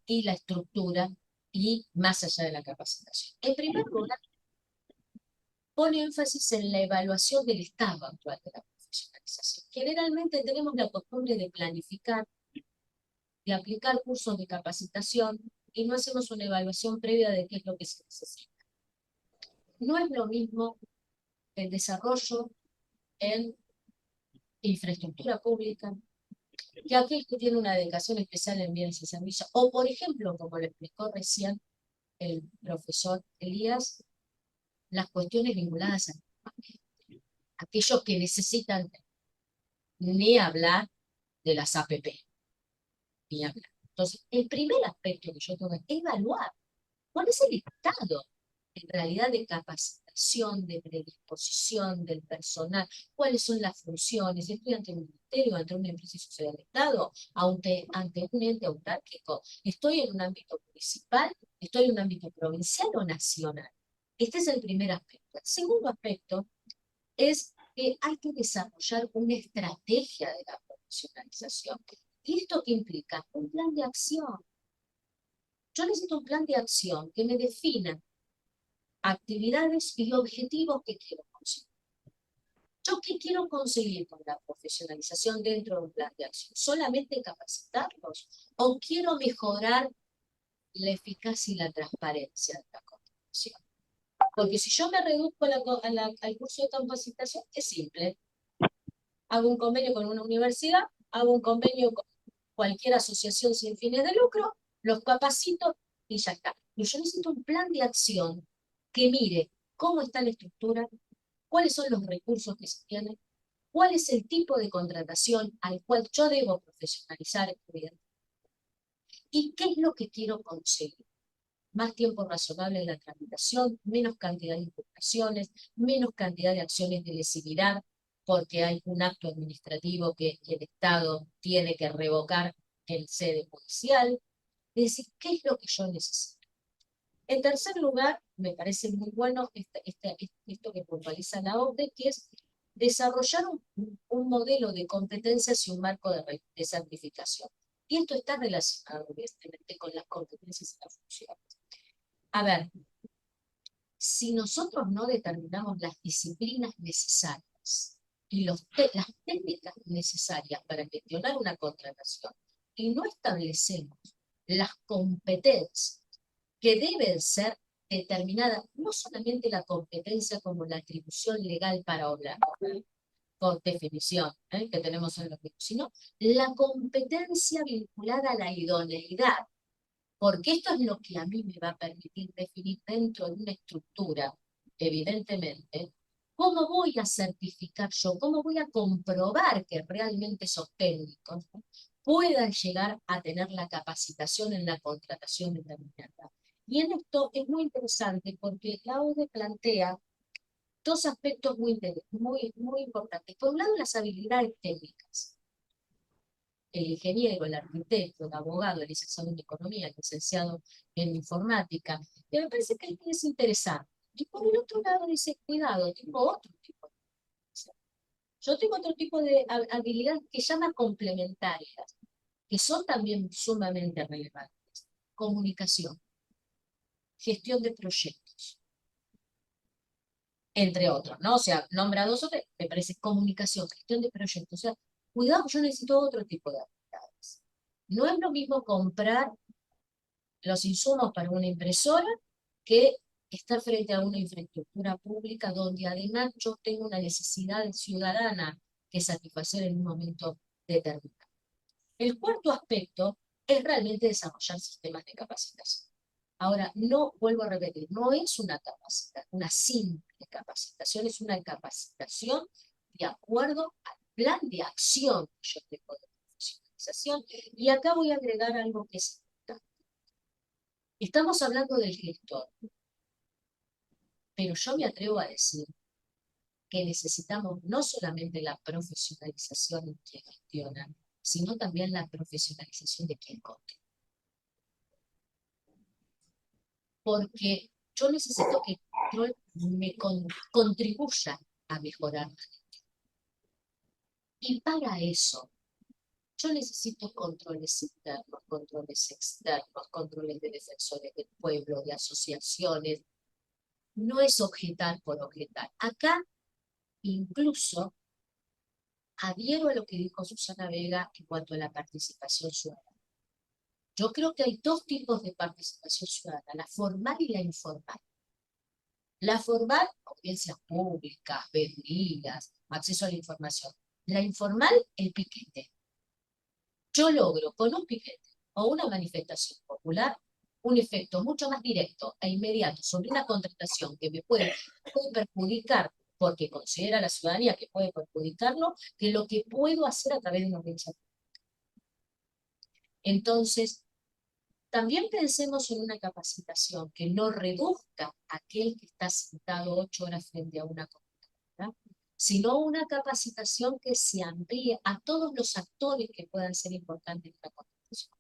y la estructura, y más allá de la capacitación. En primer lugar, pone énfasis en la evaluación del estado actual de la profesionalización. Generalmente tenemos la costumbre de planificar, de aplicar cursos de capacitación, y no hacemos una evaluación previa de qué es lo que se necesita. No es lo mismo el desarrollo en infraestructura pública que aquel que tiene una dedicación especial en bienes y servicios. O, por ejemplo, como le explicó recién el profesor Elías, las cuestiones vinculadas a aquellos que necesitan ni hablar de las APP, ni hablar. Entonces, el primer aspecto que yo tengo que evaluar cuál es el estado en realidad de capacitación, de predisposición del personal, cuáles son las funciones, estoy ante un ministerio, ante una empresa y sociedad del Estado, ante un ente autárquico, estoy en un ámbito municipal, estoy en un ámbito provincial o nacional. Este es el primer aspecto. El segundo aspecto es que hay que desarrollar una estrategia de la profesionalización. ¿Y esto qué implica? Un plan de acción. Yo necesito un plan de acción que me defina actividades y objetivos que quiero conseguir. ¿Yo qué quiero conseguir con la profesionalización dentro de un plan de acción? ¿Solamente capacitarlos? ¿O quiero mejorar la eficacia y la transparencia de la contratación? Porque si yo me reduzco al curso de capacitación, es simple. Hago un convenio con una universidad, hago un convenio con cualquier asociación sin fines de lucro, los capacito y ya está. Pero yo necesito un plan de acción que mire cómo está la estructura, cuáles son los recursos que se tienen, cuál es el tipo de contratación al cual yo debo profesionalizar y qué es lo que quiero conseguir. Más tiempo razonable en la tramitación, menos cantidad de impugnaciones, menos cantidad de acciones de lesividad, porque hay un acto administrativo que el Estado tiene que revocar en sede judicial. Es decir, ¿qué es lo que yo necesito? En tercer lugar, me parece muy bueno esto que puntualiza la OCDE, que es desarrollar un modelo de competencias y un marco de certificación. Y esto está relacionado, evidentemente, con las competencias y las funciones. A ver, si nosotros no determinamos las disciplinas necesarias y las técnicas necesarias para gestionar una contratación y no establecemos las competencias que deben ser determinadas, no solamente la competencia como la atribución legal para obrar, por definición, que tenemos en los libros, sino la competencia vinculada a la idoneidad, porque esto es lo que a mí me va a permitir definir dentro de una estructura, evidentemente, cómo voy a certificar yo, cómo voy a comprobar que realmente esos técnicos puedan llegar a tener la capacitación en la contratación determinada. Y en esto es muy interesante porque la OCDE plantea dos aspectos muy importantes. Por un lado, las habilidades técnicas. El ingeniero, el arquitecto, el abogado, el licenciado en economía, el licenciado en informática. Y me parece que es interesante. Y por el otro lado dice, cuidado, tengo otro tipo de habilidades. Yo tengo otro tipo de habilidades que llama complementarias, que son también sumamente relevantes. Comunicación, gestión de proyectos, entre otros, ¿no? O sea, nombra dos o tres, me parece comunicación, gestión de proyectos. O sea, cuidado, yo necesito otro tipo de habilidades. No es lo mismo comprar los insumos para una impresora que estar frente a una infraestructura pública donde además yo tengo una necesidad ciudadana que satisfacer en un momento determinado. El cuarto aspecto es realmente desarrollar sistemas de capacitación. Ahora, no, vuelvo a repetir, no es una capacitación, una simple capacitación, es una capacitación de acuerdo al plan de acción que yo tengo de profesionalización. Y acá voy a agregar algo que es importante. Estamos hablando del gestor, pero yo me atrevo a decir que necesitamos no solamente la profesionalización de quien gestiona, sino también la profesionalización de quien controla. Porque yo necesito que el control me contribuya a mejorar. Y para eso, yo necesito controles internos, controles externos, controles de defensores del pueblo, de asociaciones. No es objetar por objetar. Acá, incluso, adhiero a lo que dijo Susana Vega en cuanto a la participación ciudadana. Yo creo que hay dos tipos de participación ciudadana, la formal y la informal. La formal, audiencias públicas, vedurías, acceso a la información. La informal, el piquete. Yo logro con un piquete o una manifestación popular un efecto mucho más directo e inmediato sobre una contratación que me puede perjudicar, porque considera la ciudadanía que puede perjudicarlo, que lo que puedo hacer a través de una audiencia pública. Entonces, También pensemos en una capacitación que no reduzca a aquel que está sentado 8 horas frente a una computadora, sino una capacitación que se amplíe a todos los actores que puedan ser importantes en la construcción.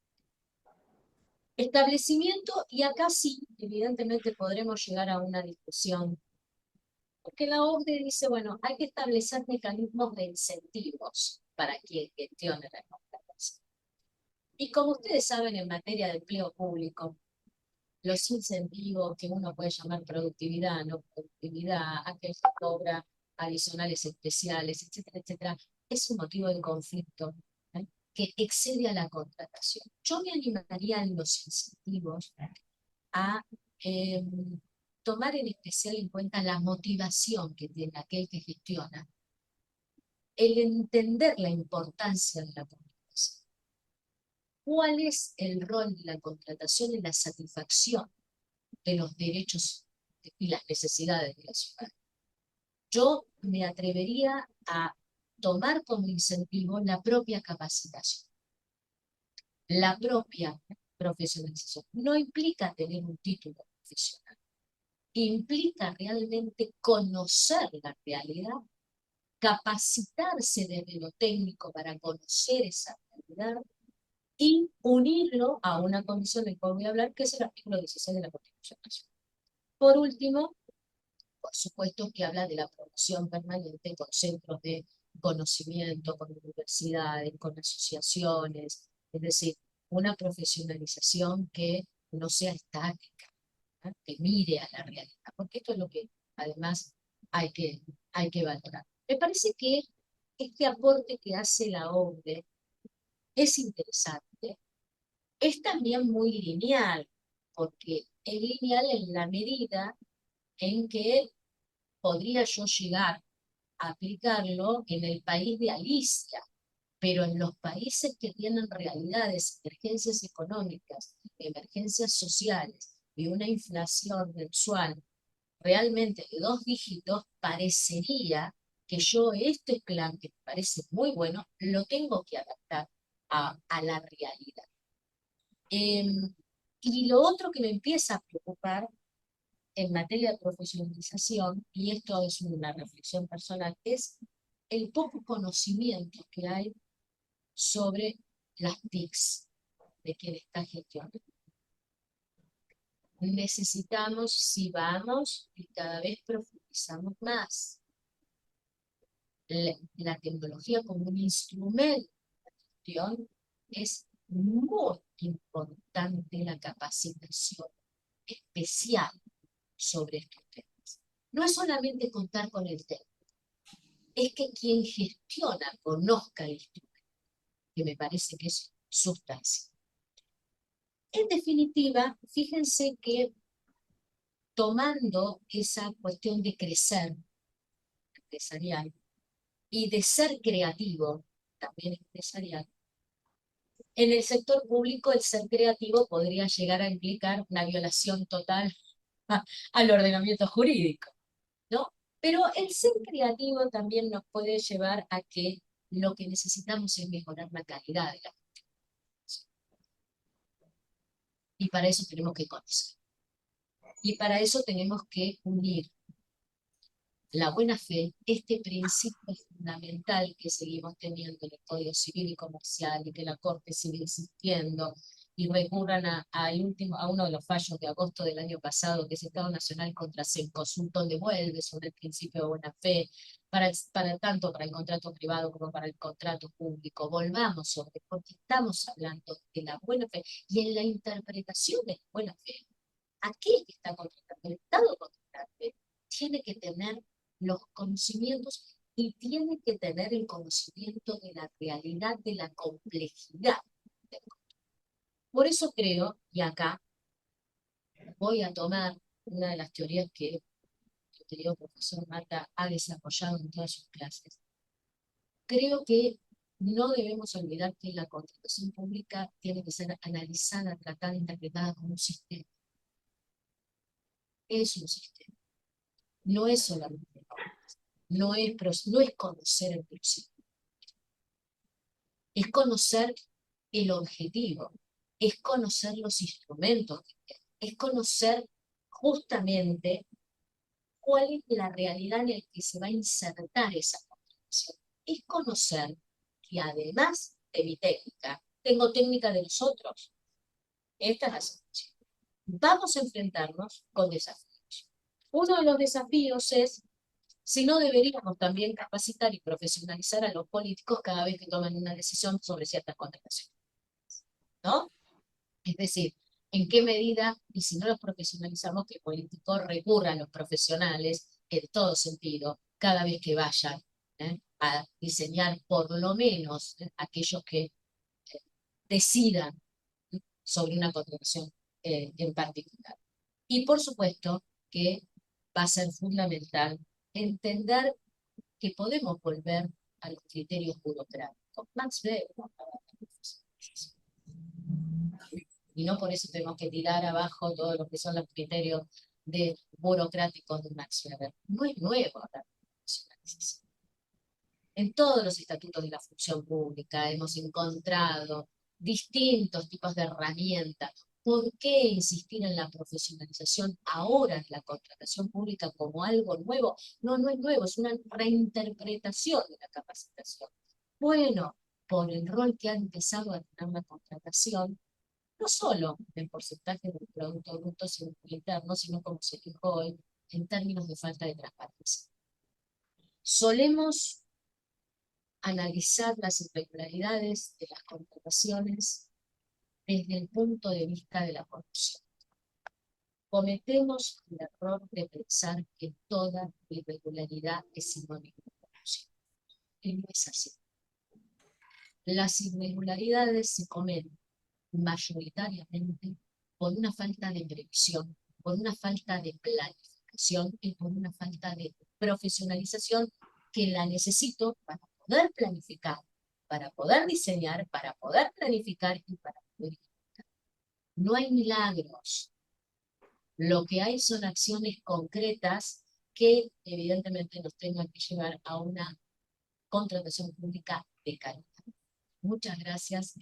Establecimiento, y acá sí, evidentemente podremos llegar a una discusión, porque la OCDE dice, bueno, hay que establecer mecanismos de incentivos para quien gestione la contratación. Y como ustedes saben, en materia de empleo público, los incentivos que uno puede llamar productividad, no productividad, aquel que cobra adicionales especiales, etcétera, etcétera, es un motivo de conflicto, ¿eh?, que excede a la contratación. Yo me animaría en los incentivos a tomar en especial en cuenta la motivación que tiene aquel que gestiona, el entender la importancia de la contratación. ¿Cuál es el rol de la contratación en la satisfacción de los derechos y las necesidades de la ciudad? Yo me atrevería a tomar como incentivo la propia capacitación, la propia profesionalización. No implica tener un título profesional, implica realmente conocer la realidad, capacitarse desde lo técnico para conocer esa realidad y unirlo a una condición del cual voy a hablar, que es el artículo 16 de la Constitución Nacional. Por último, por supuesto que habla de la promoción permanente con centros de conocimiento, con universidades, con asociaciones, es decir, una profesionalización que no sea estática, ¿eh?, que mire a la realidad, porque esto es lo que además hay que valorar. Me parece que este aporte que hace la OCDE es interesante, es también muy lineal, porque es lineal en la medida en que podría yo llegar a aplicarlo en el país de Alicia, pero en los países que tienen realidades, emergencias económicas, emergencias sociales y una inflación mensual realmente de 2 dígitos, parecería que yo este plan, que me parece muy bueno, lo tengo que adaptar a la realidad. Y lo otro que me empieza a preocupar en materia de profesionalización, y esto es una reflexión personal, es el poco conocimiento que hay sobre las TICs de quien está gestionando. Necesitamos, si vamos, y cada vez profundizamos más, la tecnología como un instrumento de gestión, es muy importante la capacitación especial sobre estos temas. No es solamente contar con el tema, es que quien gestiona conozca el instrumento, que me parece que es sustancia. En definitiva, fíjense que tomando esa cuestión de crecer empresarial y de ser creativo también empresarial, en el sector público el ser creativo podría llegar a implicar una violación total al ordenamiento jurídico, ¿no? Pero el ser creativo también nos puede llevar a que lo que necesitamos es mejorar la calidad de la gestión. Y para eso tenemos que conocer. Y para eso tenemos que unir la buena fe, este principio fundamental que seguimos teniendo en el Código Civil y Comercial, y que la Corte sigue insistiendo, y recurran a uno de los fallos de agosto del año pasado, que es Estado Nacional contra Cencosud, donde vuelve sobre el principio de buena fe, tanto para el contrato privado como para el contrato público. Volvamos sobre, porque estamos hablando de la buena fe, y en la interpretación de la buena fe, aquel que está contratando, el Estado contratante, tiene que tener los conocimientos y tiene que tener el conocimiento de la realidad, de la complejidad. Por eso creo, y acá voy a tomar una de las teorías que el querido profesor Marta ha desarrollado en todas sus clases. Creo que no debemos olvidar que la contratación pública tiene que ser analizada, tratada, interpretada como un sistema. Es un sistema. No es solamente no es conocer el proceso. Es conocer el objetivo, es conocer los instrumentos, es conocer justamente cuál es la realidad en la que se va a insertar esa contratación. Es conocer que además de mi técnica, tengo técnica de los otros. Esta es la situación. Vamos a enfrentarnos con desafíos. Uno de los desafíos es si no deberíamos también capacitar y profesionalizar a los políticos cada vez que toman una decisión sobre ciertas contrataciones, ¿no? Es decir, ¿en qué medida, y si no los profesionalizamos, que el político recurra a los profesionales en todo sentido, cada vez que vayan a diseñar por lo menos aquellos que decidan sobre una contratación en particular? Y por supuesto que va a ser fundamental entender que podemos volver a los criterios burocráticos. Max Weber hablaba de la profesionalización. Y no por eso tenemos que tirar abajo todo lo que son los criterios burocráticos de Max Weber. No es nuevo la profesionalización. En todos los estatutos de la función pública hemos encontrado distintos tipos de herramientas. ¿Por qué insistir en la profesionalización ahora en la contratación pública como algo nuevo? No, no es nuevo, es una reinterpretación de la capacitación. Bueno, por el rol que ha empezado a tener la contratación, no solo en porcentaje del Producto Bruto Interno, sino como se dijo hoy, en términos de falta de transparencia. Solemos analizar las irregularidades de las contrataciones desde el punto de vista de la corrupción. Cometemos el error de pensar que toda irregularidad es sinónimo de corrupción. Y no es así. Las irregularidades se cometen mayoritariamente por una falta de previsión, por una falta de planificación y por una falta de profesionalización que la necesito para poder planificar, para poder diseñar, para poder planificar y para poder ejecutar. No hay milagros. Lo que hay son acciones concretas que evidentemente nos tengan que llevar a una contratación pública de calidad. Muchas gracias.